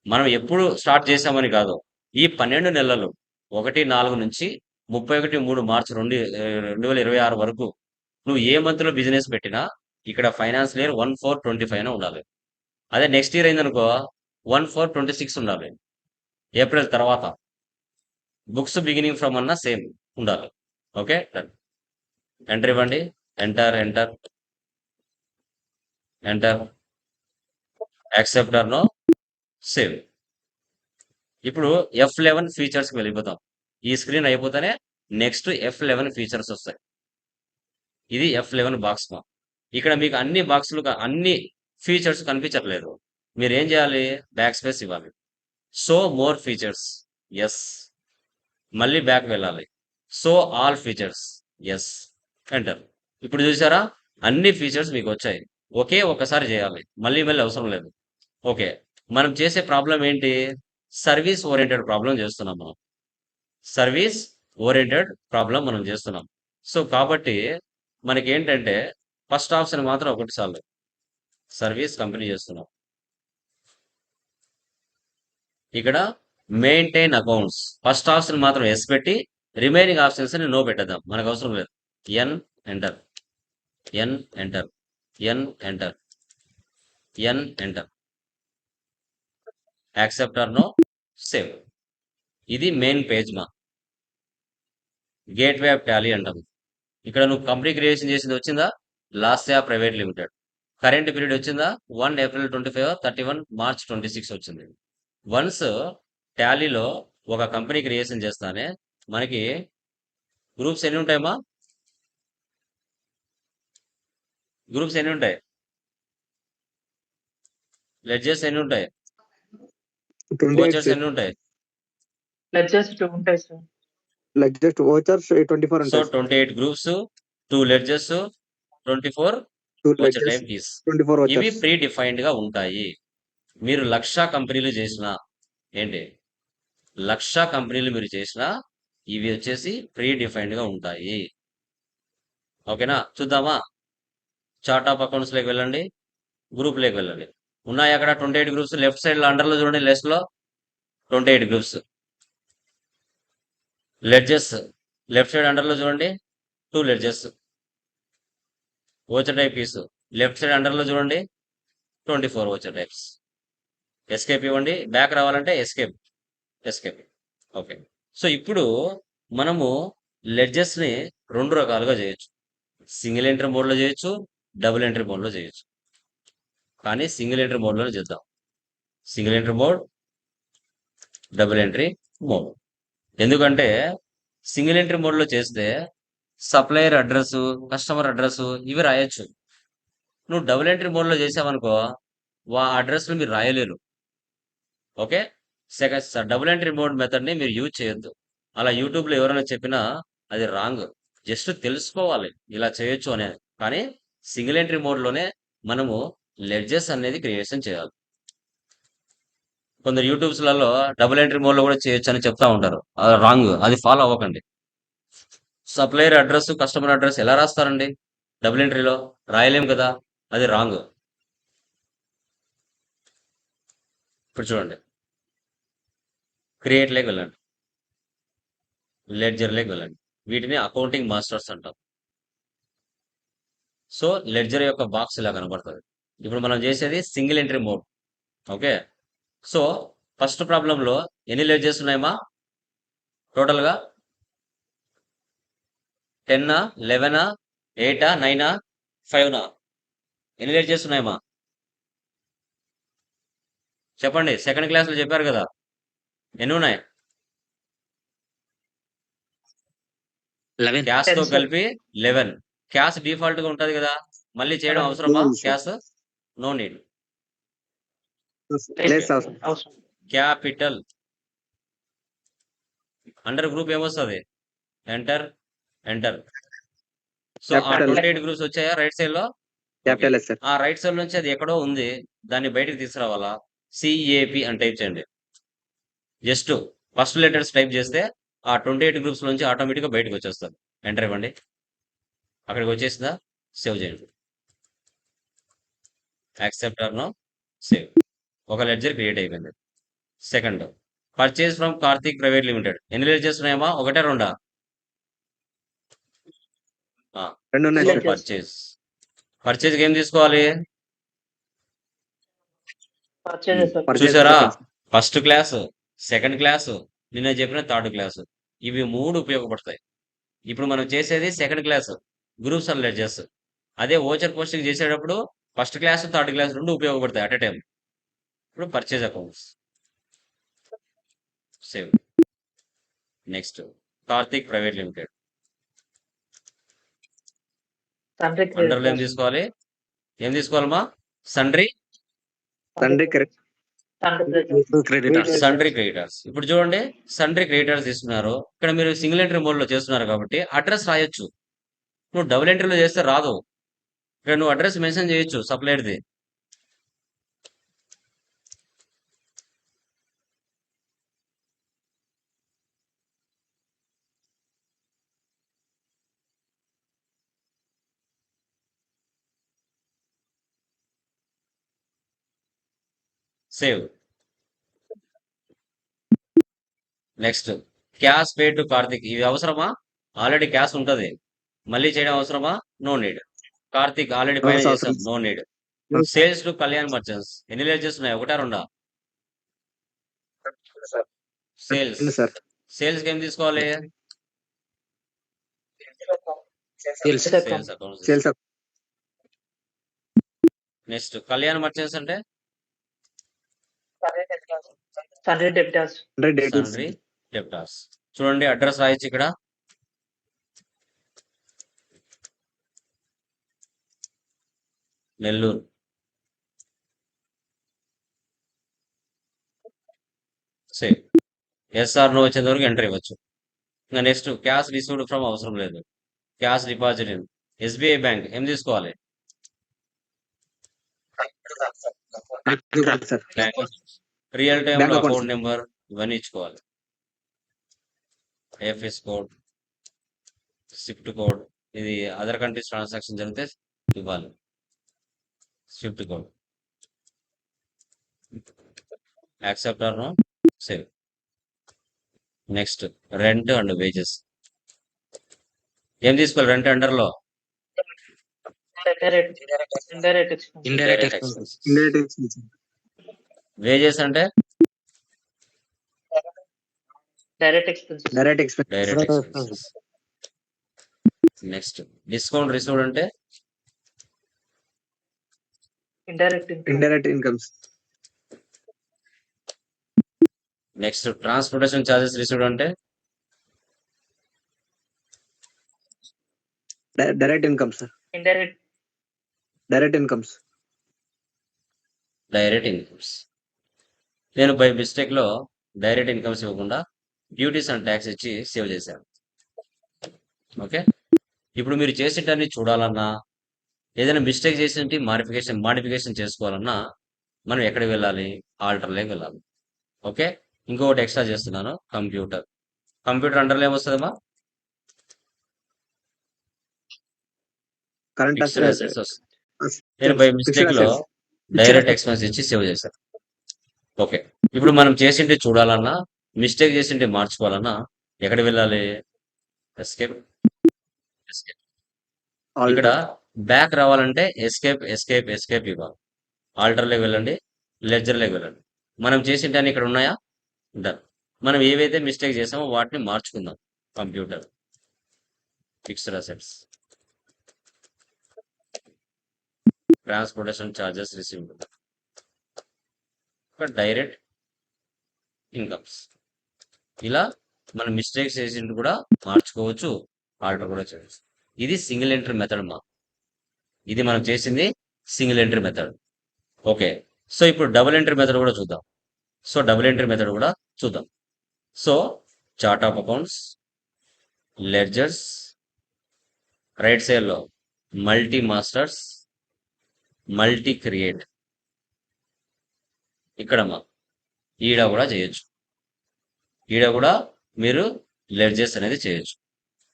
మనం ఎప్పుడు స్టార్ట్ చేసామని కాదు, ఈ 12 నెలలు 1/4 నుంచి 31/3 మార్చి 2026 వరకు నువ్వు ఏ మంత్ లో బిజినెస్ పెట్టినా ఇక్కడ ఫైనాన్షియల్ ఇయర్ 1/4/25 ఉండాలి. అదే నెక్స్ట్ ఇయర్ అయిందనుకో 1/4/26 ఉండాలి. ఏప్రిల్ తర్వాత బుక్స్ బిగినింగ్ ఫ్రమ్ అన్న సేమ్ ఉండాలి. Okay, done. ఎంటర్ ఇవ్వండి, enter enter enter, accept or no, save. ఇప్పుడు F11 ఫీచర్స్కి వెళ్ళిపోతాం. ఈ స్క్రీన్ అయిపోతేనే నెక్స్ట్ F11 ఫీచర్స్ వస్తాయి. ఇది F11 బాక్స్ మా. ఇక్కడ మీకు అన్ని బాక్సులు అన్ని ఫీచర్స్ కనిపించట్లేదు, మీరు ఏం చేయాలి, బ్యాక్ స్పేస్ ఇవ్వాలి. సో మోర్ ఫీచర్స్, ఎస్, మళ్ళీ బ్యాక్ వెళ్ళాలి. So all features, yes, enter. ఇప్పుడు చూసారా, అన్ని ఫీచర్స్ మీకు వచ్చాయి. ఒకే ఒకసారి చేయాలి, మళ్ళీ మళ్ళీ అవసరం లేదు. ఓకే, మనం చేసే ప్రాబ్లం ఏంటి, సర్వీస్ ఓరియంటెడ్ ప్రాబ్లం చేస్తున్నాం మనం. సర్వీస్ ఓరియంటెడ్ ప్రాబ్లం మనం చేస్తున్నాం. సో కాబట్టి మనకి ఏంటంటే ఫస్ట్ ఆప్షన్ మాత్రం ఒకటి చాలు, సర్వీస్ కంపెనీ చేస్తున్నాం. ఇక్కడ మెయింటైన్ అకౌంట్స్, ఫస్ట్ ఆప్షన్ మాత్రం ఎస్ పెట్టి రిమైనింగ్ ఆప్షన్స్ ని నో పెట్టేద్దాం, మనకు అవసరం లేదు. N enter, N enter, N enter, N enter, accept or no, save. ఇది మెయిన్ పేజ్ మా. గేట్వే ఆఫ్ టాలీ అంటాం. ఇక్కడ నువ్వు కంపెనీ క్రియేషన్ చేసింది వచ్చిందా, Lasya private limited. Current period వచ్చిందా, 1 ఏప్రిల్ 25, 31 మార్చ్ 26 వచ్చింది. వన్స్ టాలీలో ఒక కంపెనీ క్రియేషన్ చేస్తానే మనకి గ్రూప్స్ ఎన్ని ఉంటాయమ్మా, గ్రూప్స్ ఎన్ని ఉంటాయి, లెడ్జెస్ ఎన్ని ఉంటాయి, 28 ఓచర్స్ ఎన్ని ఉంటాయి. Ledgers 2 ఉంటాయి sir. like just vouchers 24 so ఉంటాయి. 28 groups, 2 ledges, 24 2 voucher ledgers, type keys. 24 ఇవి vouchers. ప్రీ డిఫైన్డ్ గా ఉంటాయి. మీరు 1,00,000 కంపెనీలు చేసిన ఏంటి 1,00,000 కంపెనీలు మీరు చేసినా ఇవి వచ్చేసి ప్రీ డిఫైన్డ్ గా ఉంటాయి. ఓకేనా? చూద్దామా? చార్ట్ ఆఫ్ అకౌంట్స్ లోకి వెళ్ళండి, గ్రూప్ లోకి వెళ్ళండి. ఉన్నాయి అక్కడ 28 గ్రూప్స్. లెఫ్ట్ సైడ్ లో అండర్ లో చూడండి, లెస్ట్ లో 28 groups. Ledges left side under లో చూడండి 2 ledges. Voucher type keys left side under లో చూడండి 24 ఓచర్ టైప్స్. ఎస్కేప్ ఇవ్వండి, బ్యాక్ రావాలంటే ఎస్కేప్. ఓకే. సో ఇప్పుడు మనము లెడ్జెస్ ని 2 రకాలుగా చేయొచ్చు. సింగిల్ ఎంట్రీ మోడ్ లో చేయొచ్చు, డబుల్ ఎంట్రీ మోడ్ లో చేయొచ్చు. కానీ సింగిల్ ఎంట్రీ మోడ్ లోనే చేద్దాం. Single entry mode, double entry mode. ఎందుకంటే సింగిల్ ఎంట్రీ మోడ్ లో చేస్తే సప్లయర్ అడ్రస్, కస్టమర్ అడ్రస్ ఇవి రాయొచ్చు. నువ్వు డబుల్ ఎంట్రీ మోడ్ లో చేసావనుకో అడ్రస్ మీరు రాయలేరు. Okay. Double entry mode method ని మీరు యూజ్ చేయొద్దు. అలా యూట్యూబ్ లో ఎవరైనా చెప్పినా అది రాంగ్. జస్ట్ తెలుసుకోవాలి ఇలా చేయొచ్చు అనేది. కానీ సింగిల్ ఎంట్రీ మోడ్ లోనే మనము లెడ్జెస్ అనేది క్రియేషన్ చేయాలి. కొందరు యూట్యూబ్స్ లలో డబుల్ ఎంట్రీ మోడ్ లో కూడా చేయొచ్చు అని చెప్తా ఉంటారు. అది రాంగ్. అది ఫాలో అవ్వకండి. సప్లయర్ అడ్రస్, కస్టమర్ అడ్రస్ ఎలా రాస్తారండి డబుల్ ఎంట్రీలో? రాయలేం కదా. అది రాంగ్. ఇప్పుడు చూడండి, క్రియేట్ లేకి వెళ్ళండి, లెడ్జర్ లేకి వెళ్ళండి. వీటిని అకౌంటింగ్ మాస్టర్స్ అంటాం. సో లెడ్జర్ యొక్క బాక్స్ ఇలా కనబడుతుంది. ఇప్పుడు మనం చేసేది single entry mode. Okay. So first problem లో ఎన్ని లెడ్జెస్ ఉన్నాయమ్మా టోటల్ గా? 10, 11, 8, 9, 5? ఎన్ని లెడ్జెస్ ఉన్నాయమ్మా చెప్పండి. సెకండ్ క్లాస్ లో చెప్పారు కదా, ఎన్ని ఉన్నాయి? 11. క్యాష్ తో 10, sir. కలిపి 11. క్యాష్ డిఫాల్ట్ గా ఉంటది కదా, మళ్ళీ చేయడం అవసరమా? లేదు, sir. Cash no need. లేదు సార్. అవసరం. క్యాపిటల్ అండర్ గ్రూప్ ఏమొస్తుంది? ఎంటర్. సో ఆ Capital. 28 గ్రూప్స్ వచ్చాయా రైట్ సైడ్ లో? Capital sir. ఆ రైట్ సైడ్ నుంచి అది ఎక్కడో ఉంది, దాన్ని బయటకు తీసుకురావాలా? సిఏపి అని టైప్ చేయండి. జస్ట్ ఫస్ట్ లెటర్స్ టైప్ చేస్తే ఆ 28 గ్రూప్స్ నుంచి ఆటోమేటిక్ గా బయటకు వచ్చేస్తారు. ఎంటర్ ఇవ్వండి. అక్కడికి వచ్చేసిందా? సేవ్ చేయండి. Accept or no save. ఒక లెడ్జర్ క్రియేట్ అయిపోయింది. Second, purchase from Karthik private limited. ఎన్ని లెడ్జర్స్ ఉన్నాయమ్మా? ఒకటే రెండా? 2 ఉన్నాయి సార్. పర్చేజ్. పర్చేజ్ ఏం తీసుకోవాలి? Purchase sir. Purchase చూసారా? purchase. First class, second class, నిన్న చెప్పిన థర్డ్ క్లాస్, ఇవి 3 ఉపయోగపడతాయి. ఇప్పుడు మనం చేసేది second class groups and ledgers. అదే ఓచర్ పోస్టింగ్ చేసేటప్పుడు ఫస్ట్ క్లాస్, థర్డ్ క్లాస్ 2 ఉపయోగపడతాయి అట్ ఎ టైం. ఇప్పుడు purchase accounts save. Next, Karthik private limited. తండ్రి అండర్లో ఏం తీసుకోవాలి? ఏం తీసుకోవాలమ్మా? సండ్రీ తండ్రి కరెక్ట్. Creditors. Sundry creditors. ఇప్పుడు చూడండి, సండ్రీ క్రెడిటర్స్ తీసుకున్నారు. ఇక్కడ మీరు సింగిల్ ఎంట్రీ మోడ్ లో చేస్తున్నారు కాబట్టి అడ్రస్ రాయొచ్చు. నువ్వు డబుల్ ఎంట్రీలో చేస్తే రాదు. ఇక్కడ నువ్వు అడ్రస్ మెన్షన్ చేయొచ్చు సప్లైర్ది. Save. Next, cash pay to Karthik. ఇది అవసరమా? ఆల్రెడీ క్యాష్ ఉంటది, మళ్ళీ చేయడం అవసరమా? No need. కార్తిక్ ఆల్రెడీ పైన అవసరం. చేసాం, no need. Sales to Kalyan merchants. ఎన్ని లెడ్జెస్ ఉన్నాయి? ఒకటా రెండా? సేల్స్. సార్. సేల్స్ కి ఏం తీసుకోవాలి? Sales. Sales account. Sales next, Kalyan merchants అంటే తండ్రి డెప్టాస్. డేటివ్స్. Sundry debtors. చూడండి, అడ్రస్ రాయొచ్చు ఇక్కడ. నెల్లూరు. సేవ్. ఎస్ఆర్ నో వచ్చేంత వరకు ఎంటర్ ఇవ్వచ్చు. ఇంకా నెక్స్ట్, క్యాష్ రిసీవ్డ్ ఫ్రమ్ అవసరం లేదు. Cash deposit in SBI bank. ఏం తీసుకోవాలి? సార్. రియల్ టైమ్ బ్యాంక్ లో అకౌంట్ అకౌంట్ నెంబర్ ఇవన్నీ ఇచ్చుకోవాలి. ఏఎఫ్ఎస్ కోడ్, స్విఫ్ట్ కోడ్, ఇది అదర్ కంట్రీస్ ట్రాన్సాక్షన్ జరిగితే ఇవ్వాలి swift code. Accept or no, save. Next rent and wages. ఏం తీసుకోవాలి రెంట్ అండర్లో? Indirect expense. Indirect direct expenses. Expenses. Indirect expense. Wages అంటే direct expenses. Direct expense. Direct expenses. Next discount received అంటే indirect income. Indirect incomes. Next transportation charges received అంటే direct incomes sir. Indirect direct incomes. Direct incomes. నేను బై మిస్టేక్ లో డైరెక్ట్ ఇన్కమ్స్ ఇవ్వకుండా డ్యూటీస్ అండ్ ట్యాక్స్ ఇచ్చి సేవ్ చేశాను. ఓకే, ఇప్పుడు మీరు చేసేటాన్ని చూడాలన్నా ఏదైనా మిస్టేక్ చేసి మాడిఫికేషన్ చేసుకోవాలన్నా మనం ఎక్కడికి వెళ్ళాలి? ఆల్టర్లోకి వెళ్ళాలి. ఓకే, ఇంకొకటి ఎక్స్ట్రా చేస్తున్నాను, కంప్యూటర్. కంప్యూటర్ అండర్లో ఏమొస్తుందమ్మా? కరెంట్ ఫిక్స్డ్ అసెట్స్ వస్తుంది. నేను బై మిస్టేక్ లో డైరెక్ట్ ఎక్స్పెన్స్ ఇచ్చి సేవ్ చేశాను. ఓకే, ఇప్పుడు మనం చేసింటే చూడాలన్నా మిస్టేక్ చేసింటే మార్చుకోవాలన్నా ఎక్కడికి వెళ్ళాలి? ఎస్కేప్. ఎస్కేప్. ఇక్కడ బ్యాక్ రావాలంటే ఎస్కేప్ ఎస్కేప్ ఎస్కేప్ ఇవ్వాలి. ఆల్టర్లోకి వెళ్ళండి, లెడ్జర్లోకి వెళ్ళండి. మనం చేసింటే ఇక్కడ ఉన్నాయా? డన్. మనం ఏవైతే మిస్టేక్ చేసామో వాటిని మార్చుకుందాం. Computer, fixed assets, transportation charges received, direct incomes. ఇలా మనం మిస్టేక్స్ చేసింది కూడా మార్చుకోవచ్చు, ఆల్టర్ కూడా చేయవచ్చు. ఇది సింగిల్ ఎంట్రీ మెథడ్ మా. ఇది మనం చేసింది single entry method. Okay, so ఇప్పుడు డబుల్ ఎంట్రీ మెథడ్ కూడా చూద్దాం. డబుల్ ఎంట్రీ మెథడ్ కూడా చూద్దాం. Chart of accounts, ledgers, right side లో మల్టీ మాస్టర్స్, మల్టీ క్రియేట్. ఇక్కడ ఈడ కూడా చేయొచ్చు. ఈడ కూడా మీరు లెడ్జర్స్ అనేది చేయొచ్చు.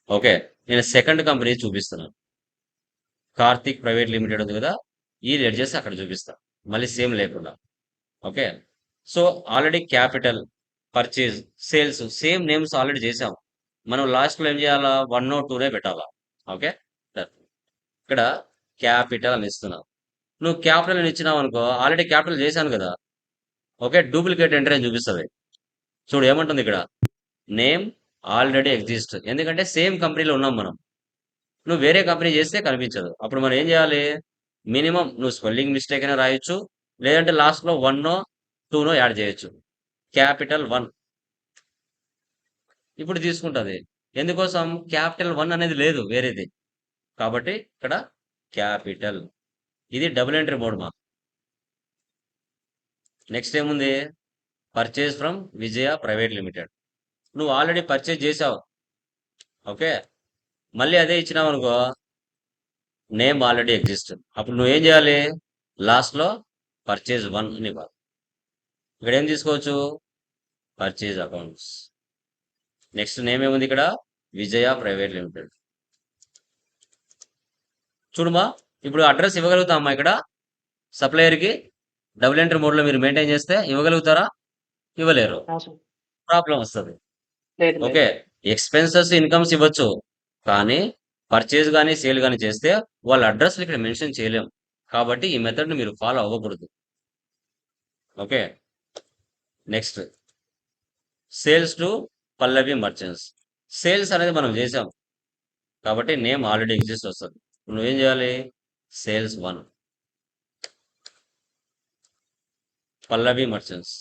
ఓకే, నేను సెకండ్ కంపెనీ చూపిస్తున్నాను. కార్తిక్ ప్రైవేట్ లిమిటెడ్ ఉంది కదా, ఈ లెడ్జర్స్ అక్కడ చూపిస్తాను మళ్ళీ సేమ్ లేకుండా. Okay, so already capital, purchase, sales same names already చేసాం. మనం లాస్ట్లో ఏం చేయాలా? 1 or 2 పెట్టాలా. ఓకే, ఇక్కడ క్యాపిటల్ అని ఇస్తున్నావు. నువ్వు క్యాపిటల్ అని ఇచ్చినావు అనుకో, ఆల్రెడీ క్యాపిటల్ చేశాను కదా. ఓకే, డూప్లికేట్ ఎంట్రీ అని చూపిస్తుంది. చూడు ఏమంటుంది ఇక్కడ, నేమ్ ఆల్రెడీ ఎగ్జిస్ట్. ఎందుకంటే సేమ్ కంపెనీలో ఉన్నాం మనం. నువ్వు వేరే కంపెనీ చేస్తే కనిపించదు. అప్పుడు మనం ఏం చేయాలి? మినిమం నువ్వు స్పెల్లింగ్ మిస్టేక్ అయినా రాయొచ్చు, లేదంటే లాస్ట్లో 1 or 2 యాడ్ చేయొచ్చు. క్యాపిటల్ 1 ఇప్పుడు తీసుకుంటుంది. ఎందుకోసం? క్యాపిటల్ 1 అనేది లేదు వేరేది, కాబట్టి ఇక్కడ క్యాపిటల్. ఇది డబుల్ ఎంట్రీ మోడ్ మా. నెక్స్ట్ ఏముంది? Purchase from Vijaya private limited. నువ్వు ఆల్రెడీ పర్చేజ్ చేసావు. ఓకే, మళ్ళీ అదే ఇచ్చినావు అనుకో, నేమ్ ఆల్రెడీ ఎగ్జిస్ట్. అప్పుడు నువ్వేం చేయాలి? లాస్ట్లో పర్చేజ్ 1 అని ఇవ్వాలి. ఇక్కడ ఏం తీసుకోవచ్చు? Purchase accounts. నెక్స్ట్ నేమ్ ఏముంది ఇక్కడ? విజయ ప్రైవేట్ లిమిటెడ్. చూడమా, ఇప్పుడు అడ్రస్ ఇవ్వగలుగుతామా? ఇక్కడ సప్లయర్కి డబుల్ ఎంట్రీ మోడ్లో మీరు మెయింటైన్ చేస్తే ఇవ్వగలుగుతారా? ఇవ్వలేరు, ప్రాబ్లం వస్తుంది. ఓకే, ఎక్స్పెన్సెస్ ఇన్కమ్స్ ఇవ్వచ్చు, కానీ పర్చేజ్ కానీ సేల్ కానీ చేస్తే వాళ్ళ అడ్రస్ ఇక్కడ మెన్షన్ చేయలేం. కాబట్టి ఈ మెథడ్ని మీరు ఫాలో అవ్వకూడదు. Okay, next sales to Pallavi merchants. Sales అనేది మనం చేసాం కాబట్టి నేమ్ ఆల్రెడీ ఎగ్జిస్ట్ వస్తుంది. నువ్వేం చేయాలి? Sales 1 Pallavi merchants.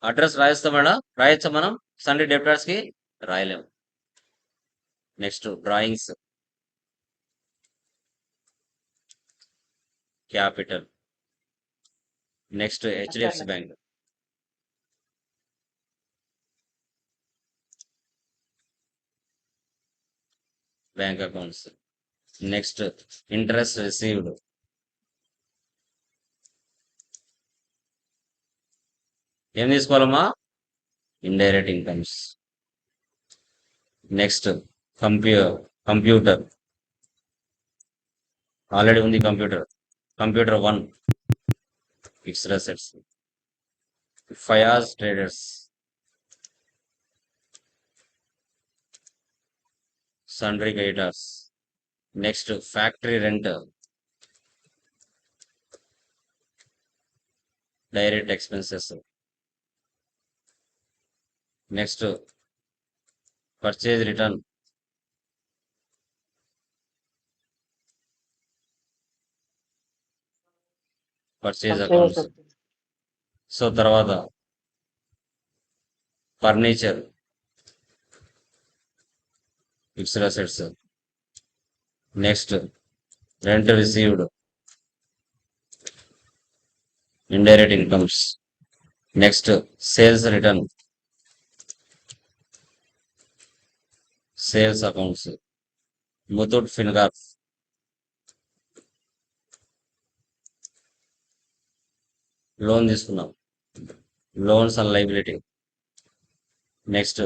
అడ్రస్ రాయిస్తామేనా? రాయొచ్చా మనం? సండే డెప్టార్స్ కి రాయలేము. Next drawings, capital. Next HDFC bank. Bank accounts. Next interest received. ఏం తీసుకోవాలమ్మా? Indirect incomes. Next computer. Already ఉంది computer 1 fixed assets. Fayaz traders, sundry creditors. Next, factory rent, direct expenses. Next, purchase return. Purchase accounts. So తర్వాత furniture, fixed assets. Next rent received, indirect incomes. Next sales return, sales accounts. Muthoot Fincorp, loan తీసుకున్నాం, loans and liability. Next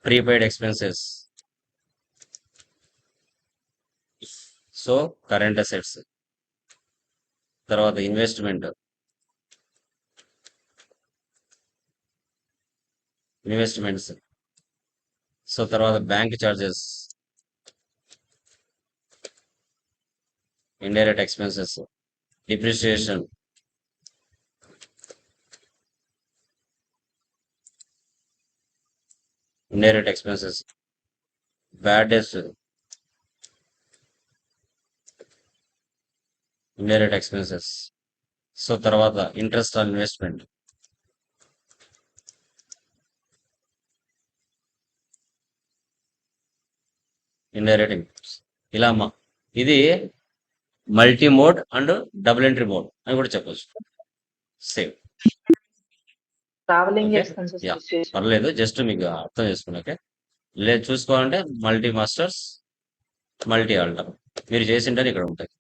prepaid expenses. So current assets. తర్వాత ఇన్వెస్ట్మెంట్స్. సో తర్వాత bank charges, indirect expenses, depreciation, indirect expenses, bad debts, indirect expenses. So తర్వాత interest on investment. Indirect incomes. ఇలా అమ్మా, ఇది multi mode and double entry mode అని కూడా చెప్పొచ్చు. Same travelling Okay. Expenses Yeah. పర్లేదు, జస్ట్ మీకు అర్థం చేసుకున్నాకే. లేదు చూసుకోవాలంటే మల్టీ మాస్టర్స్, మల్టీ ఆల్టర్ మీరు చేసింటే ఇక్కడ ఉంటాయి.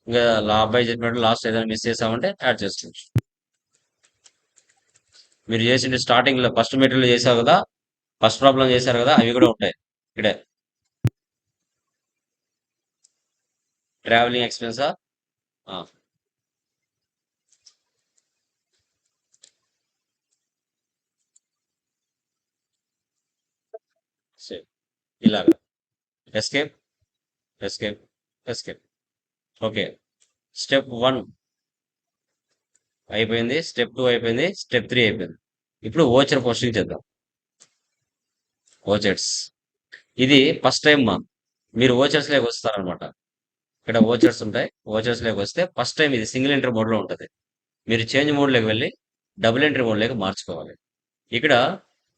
ఇంకా అబ్బాయి చెప్పినట్టు లాస్ట్ ఏదైనా మిస్ చేసామంటే యాడ్ చేసుకోవచ్చు. మీరు చేసింటే స్టార్టింగ్ లో ఫస్ట్ మెటీరియల్ చేశారు కదా, ఫస్ట్ ప్రాబ్లం చేశారు కదా, అవి కూడా ఉంటాయి ఇక్కడే. ట్రావెలింగ్ ఎక్స్పెన్సా? సరే, ఇలాగా escape escape escape. Okay, step 1 అయిపోయింది, స్టెప్ 2 అయిపోయింది, స్టెప్ 3 అయిపోయింది. ఇప్పుడు ఓచర్ పోస్టింగ్ చేద్దాం. ఓచర్స్, ఇది ఫస్ట్ టైం మీరు ఓచర్స్ లేక వస్తారనమాట. ఇక్కడ ఓచర్స్ ఉంటాయి. ఓచర్స్ లేక వస్తే ఫస్ట్ టైం ఇది సింగిల్ ఎంట్రీ మోడ్ లో ఉంటుంది. మీరు చేంజ్ మోడ్ లోకి వెళ్ళి డబుల్ ఎంట్రీ మోడ్ లోకి మార్చుకోవాలి. ఇక్కడ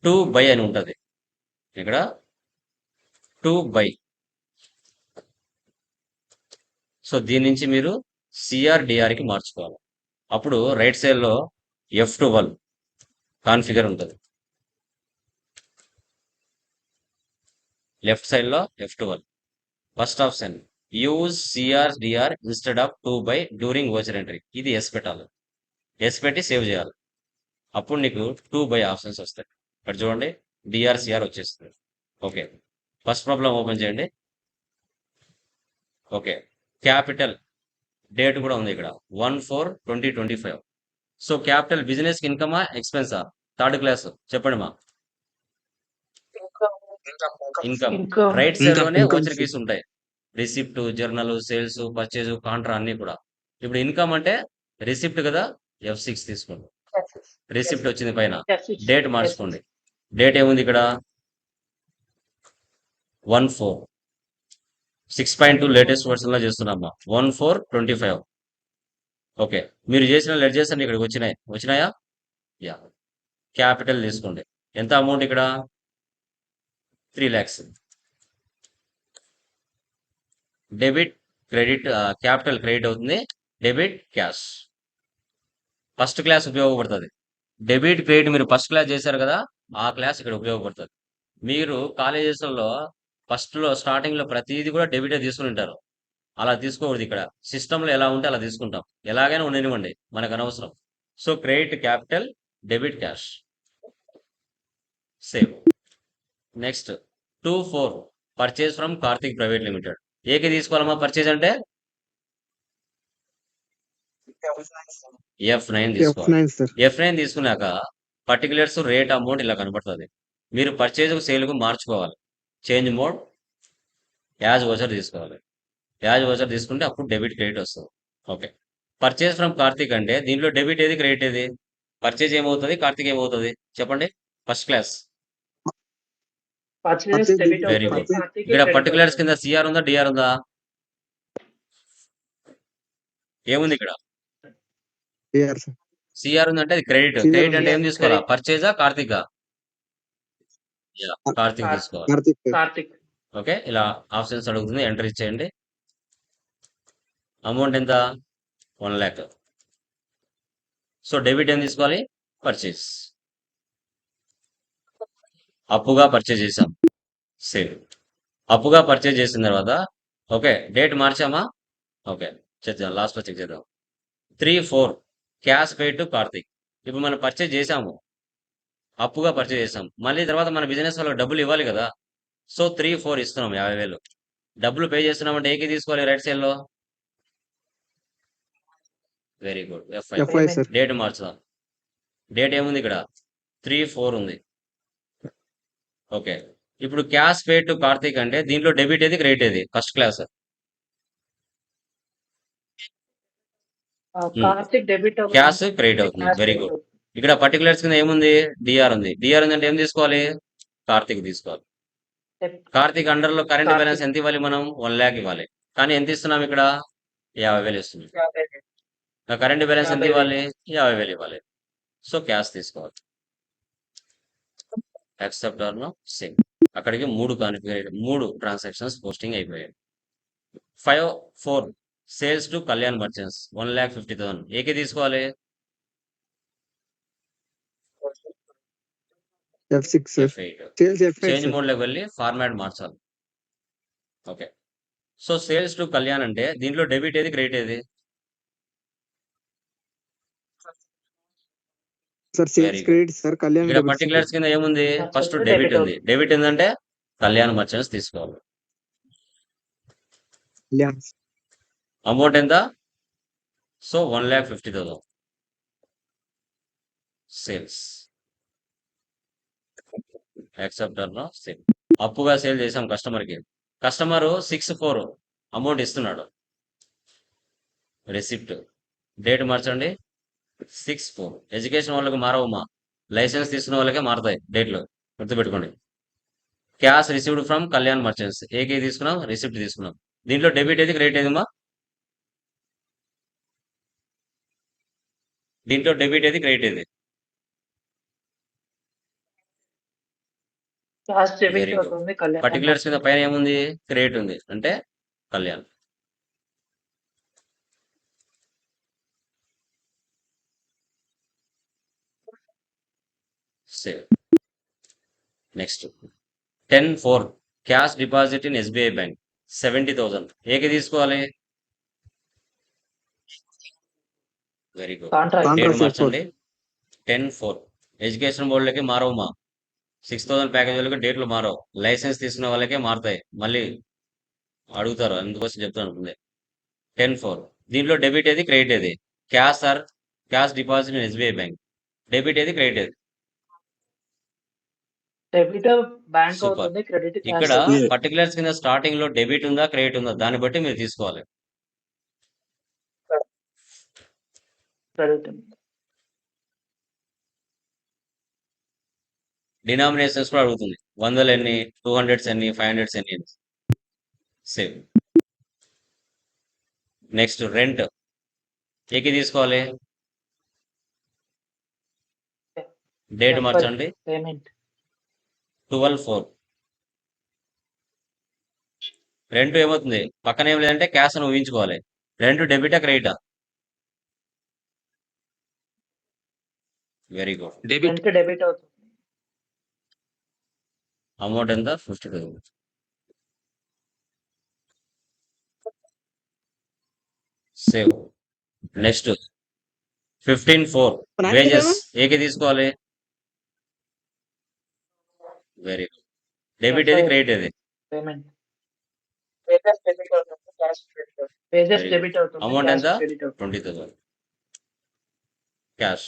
2 బై అని ఉంటుంది. ఇక్కడ 2 బై. సో దీని నుంచి మీరు సిఆర్డిఆర్ కి మార్చుకోవాలి. అప్పుడు రైట్ సైడ్ లో F12 కాన్ఫిగర్ ఉంటుంది. లెఫ్ట్ సైడ్ లో F12. First option use CRDR instead of 2 by during voucher entry. ఇది ఎస్ పెట్టాలి. ఎస్ పెట్టి సేవ్ చేయాలి. అప్పుడు నీకు 2 బై ఆప్షన్స్ వస్తాయి. ఇక్కడ చూడండి, డిఆర్సిఆర్ వచ్చేస్తుంది. ఓకే, ఫస్ట్ ప్రాబ్లం ఓపెన్ చేయండి. ఓకే, క్యాపిటల్ డేట్ కూడా ఉంది ఇక్కడ 1/4/2025. సో క్యాపిటల్ బిజినెస్ ఇన్కమా ఎక్స్పెన్సా? థర్డ్ క్లాస్ చెప్పండి మా. ఇన్కమ్. Income. రైట్ సైడ్ లోనే Income. ఓచర్ కీస్ ఉంటాయి. Receipt, journal, sales, purchase, contra అన్ని కూడా. ఇప్పుడు ఇన్కమ్ అంటే రిసిప్ట్ కదా, F6 తీసుకోండి. రిసిప్ట్ వచ్చింది పైన. డేట్ మార్చుకోండి. డేట్ ఏముంది ఇక్కడ? 1/4. 6.2 లేటెస్ట్ వర్షన్ లో చేస్తున్నామ్మా. 1/4/25. ఓకే, మీరు చేసిన లెడ్జెస్ అన్ని ఇక్కడికి వచ్చినాయా? యా. క్యాపిటల్ తీసుకోండి. ఎంత అమౌంట్ ఇక్కడ? 3 lakhs. Debit credit, capital credit అవుతుంది, డెబిట్ క్యాష్. ఫస్ట్ క్లాస్ ఉపయోగపడుతుంది. డెబిట్ క్రెడిట్ మీరు ఫస్ట్ క్లాస్ చేశారు కదా, ఆ క్లాస్ ఇక్కడ ఉపయోగపడుతుంది. మీరు కాలేజెస్లో ఫస్ట్‌లో స్టార్టింగ్‌లో ప్రతీది కూడా డెబిటే తీసుకొని ఉంటారు. అలా తీసుకోకూడదు ఇక్కడ. సిస్టమ్‌లో ఎలా ఉంటే అలా తీసుకుంటాం. ఎలాగైనా ఉండనివ్వండి. మనకనవసరం. So, credit capital, debit cash. Save. Next 2, 4 purchase from Karthik private limited. ఏకి తీసుకోవాలమ్మా పర్చేజ్ అంటే? F9 తీసుకోవాలి. F9 sir. F9 తీసుకున్నాక పర్టిక్యులర్స్, రేట్, అమౌంట్ ఇలా కనబడుతుంది. మీరు పర్చేజ్‌కు, సేల్‌కు మార్చుకోవాలి. చేంజ్ మోడ్, యాజ్ వోచర్ తీసుకోవాలి. యాజ్ వోచర్ తీసుకుంటే అప్పుడు డెబిట్ క్రెడిట్ వస్తుంది. ఓకే. పర్చేజ్ ఫ్రమ్ కార్తిక్ అంటే దీంట్లో డెబిట్ ఏది, క్రెడిట్ ఏది? పర్చేజ్ ఏమవుతుంది, కార్తిక్ ఏమవుతుంది? చెప్పండి. First class. Purchase Purchase debit very అవుతుంది. గుడ్. కార్తీక్ ఇక్కడ credit పర్టిక్యులర్స్ అవుతుంది. కింద సిఆర్ ఉందా, డిఆర్ ఉందా? ఏముంది ఇక్కడ? Here sir. సిఆర్ ఉందంటే అది క్రెడిట్. CR క్రెడిట్ అంటే ఏం ఉంది. తీసుకోవాలా? Credit. పర్చేజా, కార్తికా? కార్తిక్ కార్- తీసుకోవాలి. Karthik sir. కార్తిక్ ఓకే. ఇలా ఆప్షన్స్ అడుగుతుంది. ఎంటర్ ఇచ్చేయండి. అమౌంట్ ఎంత? 1 lakh. సో డెబిట్ ఏం తీసుకోవాలి? పర్చేజ్. అప్పుగా పర్చేజ్ చేసాం. సేవ్. అప్పుగా పర్చేజ్ చేసిన తర్వాత ఓకే, డేట్ మార్చామా? ఓకే, చేద్దాం. లాస్ట్లో చెక్ చేద్దాం. 3, 4 క్యాష్ పే టు కార్తిక్. ఇప్పుడు మనం పర్చేజ్ చేసాము, అప్పుగా పర్చేజ్ చేసాం. మళ్ళీ తర్వాత మన బిజినెస్ వాళ్ళకి డబ్బులు ఇవ్వాలి కదా. సో 3, 4 ఇస్తున్నాం. 50,000 డబ్బులు పే చేస్తున్నామంటే ఏకి తీసుకోవాలి రైట్ సైడ్లో? Very good. F5. FY sir. Date మార్చుదాం. డేట్ ఏముంది ఇక్కడ? 3, 4 ఉంది. ఓకే. ఇప్పుడు క్యాష్ పే టు కార్తిక్ అంటే దీంట్లో డెబిట్ ఏది, క్రెడిట్ ఏది? First class. కార్తిక్ డెబిట్ అవుతుంది. క్యాష్ క్రెడిట్ అవుతుంది. Cash very credit good. అవుతుంది. ఇక్కడ పర్టికులర్స్ కింద ఏముంది? డిఆర్ ఉంది. డిఆర్ ఉంది అంటే ఏం తీసుకోవాలి? కార్తిక్ తీసుకోవాలి. కార్తిక్ అండర్లో కరెంట్ కార్తిక్. బ్యాలెన్స్ ఎంత ఇవ్వాలి మనం? 1 lakh ఇవ్వాలి. కానీ ఎంత ఇస్తున్నాం ఇక్కడ? 50,000 ఇస్తున్నాం. కరెంట్ బ్యాలెన్స్ ఎంత 50,000. ఇవ్వాలి? 50,000 ఇవ్వాలి. సో క్యాష్ తీసుకోవాలి. Accept or no same. అక్కడికి 3 ట్రాన్సాక్షన్స్ పోస్టింగ్ అయిపోయాయి. 5, 4 సేల్స్ టు కళ్యాణ్ మర్చెంట్స్ 1,50,000. ఏకే తీసుకోవాలి? F6 sir. F8. Sales F8 change sir. మోడ్లోకి వెళ్ళి ఫార్మాట్ మార్చాలి. Okay. So sales to Kalyan అంటే దీంట్లో డెబిట్ ఏది, క్రెడిట్ ఏది? Sir Very sales good. credit sir. Kalyan ఇక్కడ debit sir. పర్టికులర్స్ కింద ఏముంది? ఫస్ట్ Debit డెబిట్ ఉంది. అవుతుంది. డెబిట్ ఏంటంటే కళ్యాణ్ మర్చెంట్స్ తీసుకోవాలి. Kalyan. అమౌంట్ ఎంత? So 1,50,000 sales. Accept or no same. అప్పుగా సేల్ చేసాం కస్టమర్కి. కస్టమర్ 6, 4 అమౌంట్ ఇస్తున్నాడు. రిసిప్ట్. డేట్ మార్చండి. 6, 4 ఎడ్యుకేషన్ వాళ్ళకి మారవమ్మా. లైసెన్స్ తీసుకున్న వాళ్ళకే మారతాయి డేట్లు. గుర్తుపెట్టుకోండి. Cash received from Kalyan merchants. AK తీసుకున్నాం? రిసిప్ట్ తీసుకున్నాం. దీంట్లో డెబిట్ ఏది, క్రెడిట్ ఏదిమా? దీంట్లో డెబిట్ ఏది, క్రెడిట్ ఏది? Cash debit very good. అవుతుంది. కళ్యాణ్ పర్టికులర్స్ మీద పైన ఏముంది? క్రెడిట్ ఉంది అంటే Kalyan. Save. Next 10, 4 cash deposit in SBI bank 70,000. ఏకే తీసుకోవాలి? Very good. Contract. Date Contract మార్చండి. 10, 4 ఎడ్యుకేషన్ బోర్డులకి మారవమ్మా. 6,000 ప్యాకేజ్ వాళ్ళకి డేట్లు మారవు. లైసెన్స్ తీసుకున్న వాళ్ళకే మారుతాయి. మళ్ళీ అడుగుతారు, అందుకోసం చెప్తాను ముందే. 10, 4 దీంట్లో డెబిట్ ఏది, క్రెడిట్ ఏది? Cash or cash deposit in SBI bank. Debit ఏది, క్రెడిట్ ఏది? Debit bank Super. అవుతుంది. క్రెడిట్ ఇక్కడ Yeah. పర్టికులర్స్ కింద స్టార్టింగ్ లో డెబిట్ ఉందా, క్రెడిట్ ఉందా, దాన్ని బట్టి మీరు తీసుకోవాలి. క్రెడిట్. డినామినేషన్స్ కూడా అడుగుతుంది. 100 ఎన్ని, 200 ఎన్ని, 500 ఎన్ని. సేవ్. Next rent. ఏకి తీసుకోవాలి? డేట్ మార్చండి. పేమెంట్. 12, 4 రెంట్ ఏమవుతుంది? పక్కన ఏం లేదంటే క్యాష్ అని ఊహించుకోవాలి. రెంట్ డెబిటా, క్రెడిటా? Very good. డెబిట్. డెబిట్ అవుతుంది. అమౌంట్ ఎంత? 50,000. సేవ్. నెక్స్ట్ 15/4 వేజెస్ ఏకి తీసుకోవాలి? Very good. డెబిట్ ఏది, క్రెడిట్ ఏది? పేమెంట్. వేజెస్ డెబిట్ అవుతుంది, క్యాష్ క్రెడిట్ అవుతుంది. వేజెస్ Very డెబిట్ అవుతుంది, అమౌంట్ క్యాష్ ఎంత? క్రెడిట్ అవుతుంది. 20,000 క్యాష్.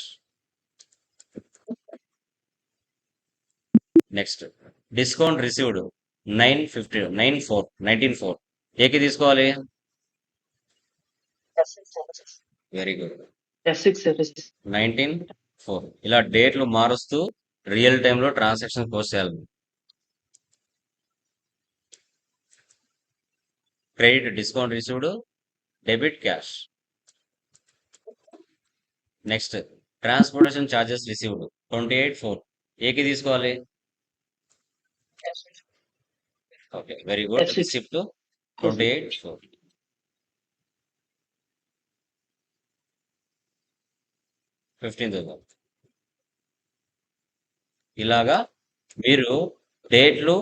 నెక్స్ట్ డిస్కౌంట్ రిసీవ్డ్ 19/4 ఏకి తీసుకోవాలి? Very good. S6 19/4 ఇలా డేట్లు మారుస్తూ రియల్ టైంలో ట్రాన్సాక్షన్ పోస్ట్ చేయాలి. Credit discount received, debit cash. Next transportation charges received 28/4 ఏకి తీసుకోవాలి? Okay, very good. S6. Receipt 28/4. 15,000. ఇలాగా మీరు డేట్లు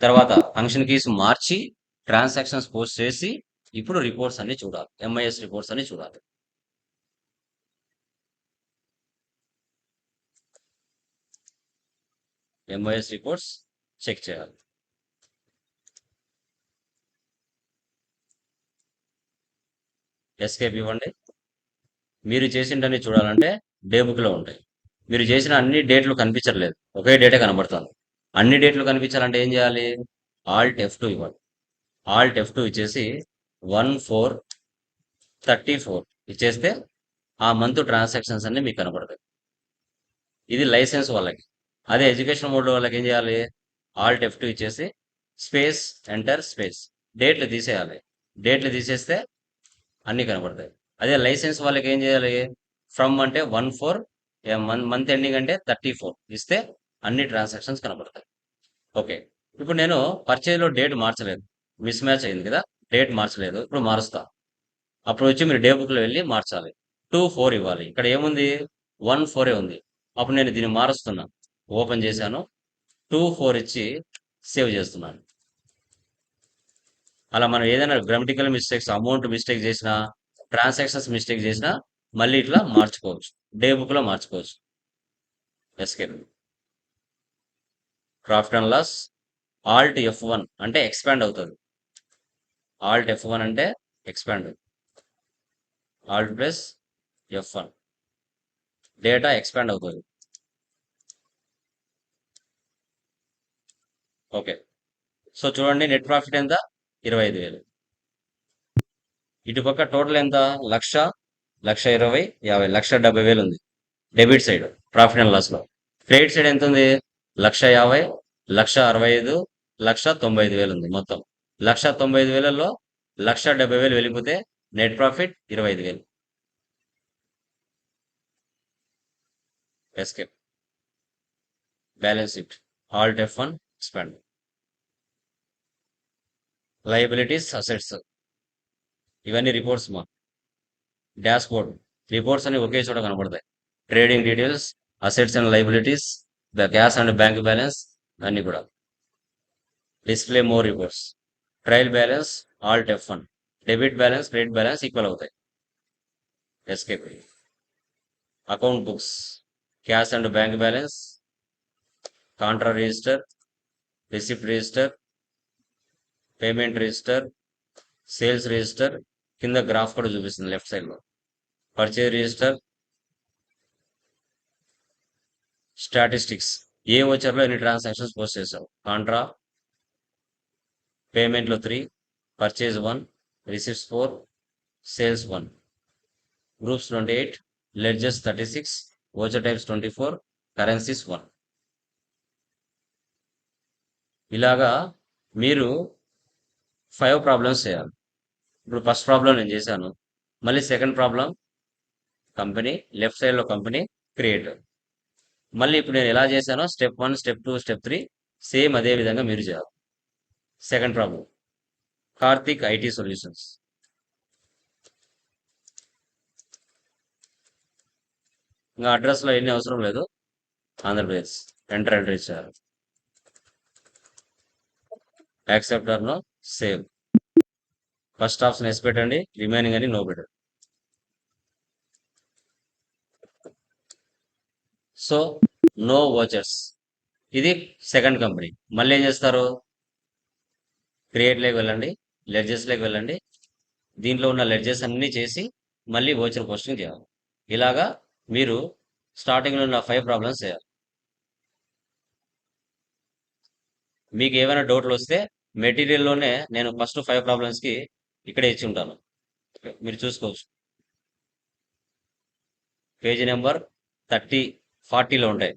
తర్వాత ఫంక్షన్ కీస్ మార్చి ట్రాన్సాక్షన్స్ పోస్ట్ చేసి ఇప్పుడు రిపోర్ట్స్ అన్ని చూడాలి. ఎంఐఎస్ రిపోర్ట్స్ అన్ని చూడాలి. ఎంఐఎస్ రిపోర్ట్స్ చెక్ చేయాలి. ఎస్కేప్ ఇవ్వండి. మీరు చేసిండని చూడాలంటే డే బుక్ లో ఉంటాయి. మీరు చేసిన అన్ని డేట్లు కనిపించట్లేదు, ఒకే డేటే కనబడుతుంది. అన్ని డేట్లు కనిపించాలంటే ఏం చేయాలి? ఆల్ట్ F2 ఇవ్వండి. ఆల్ట్ F2 ఇచ్చేసి 1/4/34 ఇచ్చేస్తే ఆ మంత్ ట్రాన్సాక్షన్స్ అన్ని మీకు కనబడతాయి. ఇది లైసెన్స్ వాళ్ళకి. అదే ఎడ్యుకేషన్ మోడ్ వాళ్ళకి ఏం చేయాలి? ఆల్ట్ F2 ఇచ్చేసి స్పేస్ ఎంటర్ స్పేస్ డేట్లు తీసేయాలి. డేట్లు తీసేస్తే అన్ని కనబడతాయి. అదే లైసెన్స్ వాళ్ళకి ఏం చేయాలి? ఫ్రమ్ అంటే 1/4 మంత్ ఎండింగ్ అంటే 34 ఇస్తే అన్ని ట్రాన్సాక్షన్స్ కనబడతాయి. ఓకే, ఇప్పుడు నేను పర్చేజ్లో డేట్ మార్చలేదు, మిస్ మ్యాచ్ అయింది కదా, డేట్ మార్చలేదు. ఇప్పుడు మారుస్తా. అప్పుడు వచ్చి మీరు డే బుక్లో వెళ్ళి మార్చాలి. 2/4 ఇవ్వాలి. ఇక్కడ ఏముంది? 1/4 ఉంది. అప్పుడు నేను దీన్ని మారుస్తున్నా. ఓపెన్ చేశాను, 2/4 ఇచ్చి సేవ్ చేస్తున్నాను. అలా మనం ఏదైనా గ్రామటికల్ మిస్టేక్స్, అమౌంట్ మిస్టేక్ చేసినా, ట్రాన్సాక్షన్స్ మిస్టేక్ చేసినా మళ్ళీ ఇట్లా మార్చుకోవచ్చు. డే బుక్ లో మార్చుకోవచ్చు. Escape. Profit and loss alt F1 అంటే ఎక్స్పాండ్ అవుతుంది. ఆల్ట్ F1 అంటే expand. Alt plus F1 data expand అవుతుంది. ఓకే, సో చూడండి, నెట్ ప్రాఫిట్ ఎంత? 25,000. ఇటుపక్క టోటల్ ఎంత? 1,00,000, 1,20,000, 50,000, 1,70,000 ఉంది debit side profit and loss లో. క్రెడిట్ సైడ్ ఎంత ఉంది? 1,50,000, 1,65,000, 1,95,000 ఉంది. మొత్తం 1,95,000లో 1,70,000 వెళ్ళిపోతే net profit 25,000. Escape. Balance sheet alt F1 expand. Liabilities, assets, ఇవన్నీ రిపోర్ట్స్ మా డాష్ బోర్డ్ రిపోర్ట్స్ అన్ని ఒకే చోట కనబడతాయి. Trading details, assets and liabilities, the cash and bank balance అన్ని కూడా. Display more reports. Trial balance alt F1. Debit balance, credit balance equal అవుతాయి. Escape. Account books, cash and bank balance, contra register, receipt register, payment register, sales register, కింద గ్రాఫ్ కూడా చూపిస్తుంది లెఫ్ట్ సైడ్ లో. పర్చేజ్ రిజిస్టర్, స్టాటిస్టిక్స్, ఏ వచ్చర్లో ఎన్ని ట్రాన్సాక్షన్స్ పోస్ట్ చేశావు. కాంట్రా, పేమెంట్లో 3, purchase 1, receipts 4, sales 1, groups 28, ledgers 36, voucher types 24, currencies 1. ఇలాగా మీరు 5 ప్రాబ్లమ్స్ చేయాలి. ఇప్పుడు ఫస్ట్ ప్రాబ్లం నేను చేశాను. మళ్ళీ second problem company, left side లో కంపెనీ, క్రియేటర్. మళ్ళీ ఇప్పుడు నేను ఎలా చేశానో స్టెప్ 1, స్టెప్ 2, స్టెప్ 3 సేమ్ అదే విధంగా మీరు చేయాలి. Second problem Karthik IT solutions. ఇంకా అడ్రస్ లో ఎన్ని అవసరం లేదు, ఆంధ్రప్రదేశ్ ఎంటర్ ఇచ్చారు. Accept or no, save. First option yes పెట్టండి, రిమైనింగ్ అని నో పెట్టండి. So no vouchers. ఇది సెకండ్ కంపెనీ. మళ్ళీ ఏం చేస్తారు? క్రియేట్లోకి వెళ్ళండి, లెడ్జెస్లోకి వెళ్ళండి. దీంట్లో ఉన్న లెడ్జెస్ అన్నీ చేసి మళ్ళీ ఓచర్ పోస్టింగ్ చేయాలి. ఇలాగా మీరు స్టార్టింగ్లో ఉన్న 5 ప్రాబ్లమ్స్ చేయాలి. మీకు ఏమైనా డౌట్లు వస్తే మెటీరియల్లోనే నేను ఫస్ట్ 5 ప్రాబ్లమ్స్కి ఇక్కడే ఇచ్చి ఉంటాను, మీరు చూసుకోవచ్చు. పేజీ నెంబర్ 30, 40లో ఉంటాయి.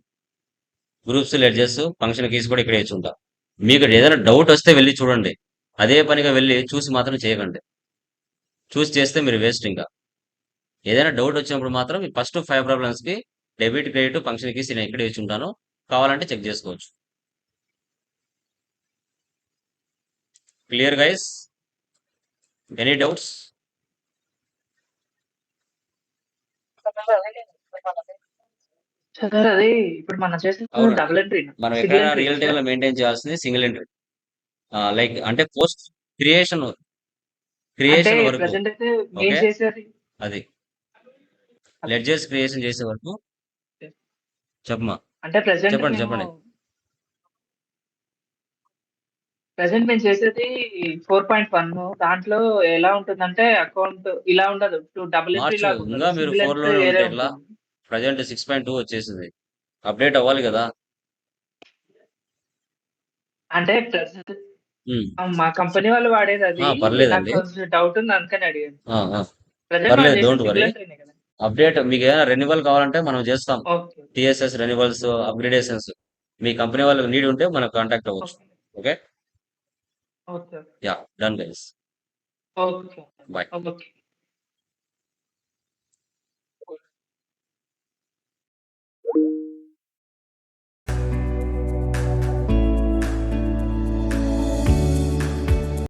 గ్రూప్స్, లెడ్జెస్, ఫంక్షన్ కీస్ కూడా ఇక్కడే ఇచ్చి ఉంటా. మీకు ఏదైనా డౌట్ వస్తే వెళ్ళి చూడండి, అదే పనిగా వెళ్ళి చూసి మాత్రం చేయకండి. చూసి చేస్తే మీరు వేస్ట్. ఇంకా ఏదైనా డౌట్ వచ్చినప్పుడు మాత్రం ఫస్ట్ 5 ప్రాబ్లమ్స్కి డెబిట్, క్రెడిట్, ఫంక్షన్ కీస్ నేను ఇక్కడే ఇచ్చి ఉంటాను, కావాలంటే చెక్ చేసుకోవచ్చు. Clear guys? Any doubts? Sir అది ఇప్పుడు మనం చేసిన అవునండి. డబుల్ ఎంట్రీ మనం ఎక్కడైనా రియల్ టైమ్ లో మెయింటైన్ చేయాల్సింది సింగిల్ ఎంట్రీ. లైక్ అంటే పోస్ట్ క్రియేషన్ అంటే వరకు. ప్రెసెంట్ అయితే ఓకే, ఏం చేసేది అది లెడ్జెస్ క్రియేషన్ చేసే వరకు చెప్పమా. అంటే ప్రెసెంట్ చెప్పండి. ప్రెసెంట్ మేము చేసేది 4.1. దాంట్లో ఎలా ఉంటుందంటే అకౌంట్ ఇలా ఉండదు, డబుల్ ఎంట్రీ మార్చు. లాగా ఇంకా ఉండదు, మీరు సింగిల్ 4 ఎంట్రీ లోనే వేరే ఉంటే ఎట్లా? ఉంటుంది. ప్రజెంట్ 6.2 వచ్చేసింది, అప్డేట్ అవ్వాలి కదా. అంటే present ఉమ్, మా కంపెనీ వాళ్ళు వాడేది అది. నాకు పర్లేదండి. కొంచెం డౌట్ ఉంది అందుకని అడిగాను. ఆ, ఆ, ప్రెసెంట్ మనం పర్లేదు, చేసేది డోంట్ వరీ. సింగిల్ ఎంట్రీనే కదా. అప్డేట్ మీకు ఏదైనా రెన్యువల్ కావాలంటే మనం చేస్తాం. ఓకే టిఎస్ఎస్ రెన్యువల్స్, అప్గ్రేడేషన్స్ మీ కంపెనీ వాళ్ళకి నీడ్ ఉంటే మనకు కాంటాక్ట్ అవ్వచ్చు. Okay okay, okay ya, done guys, okay bye. Okay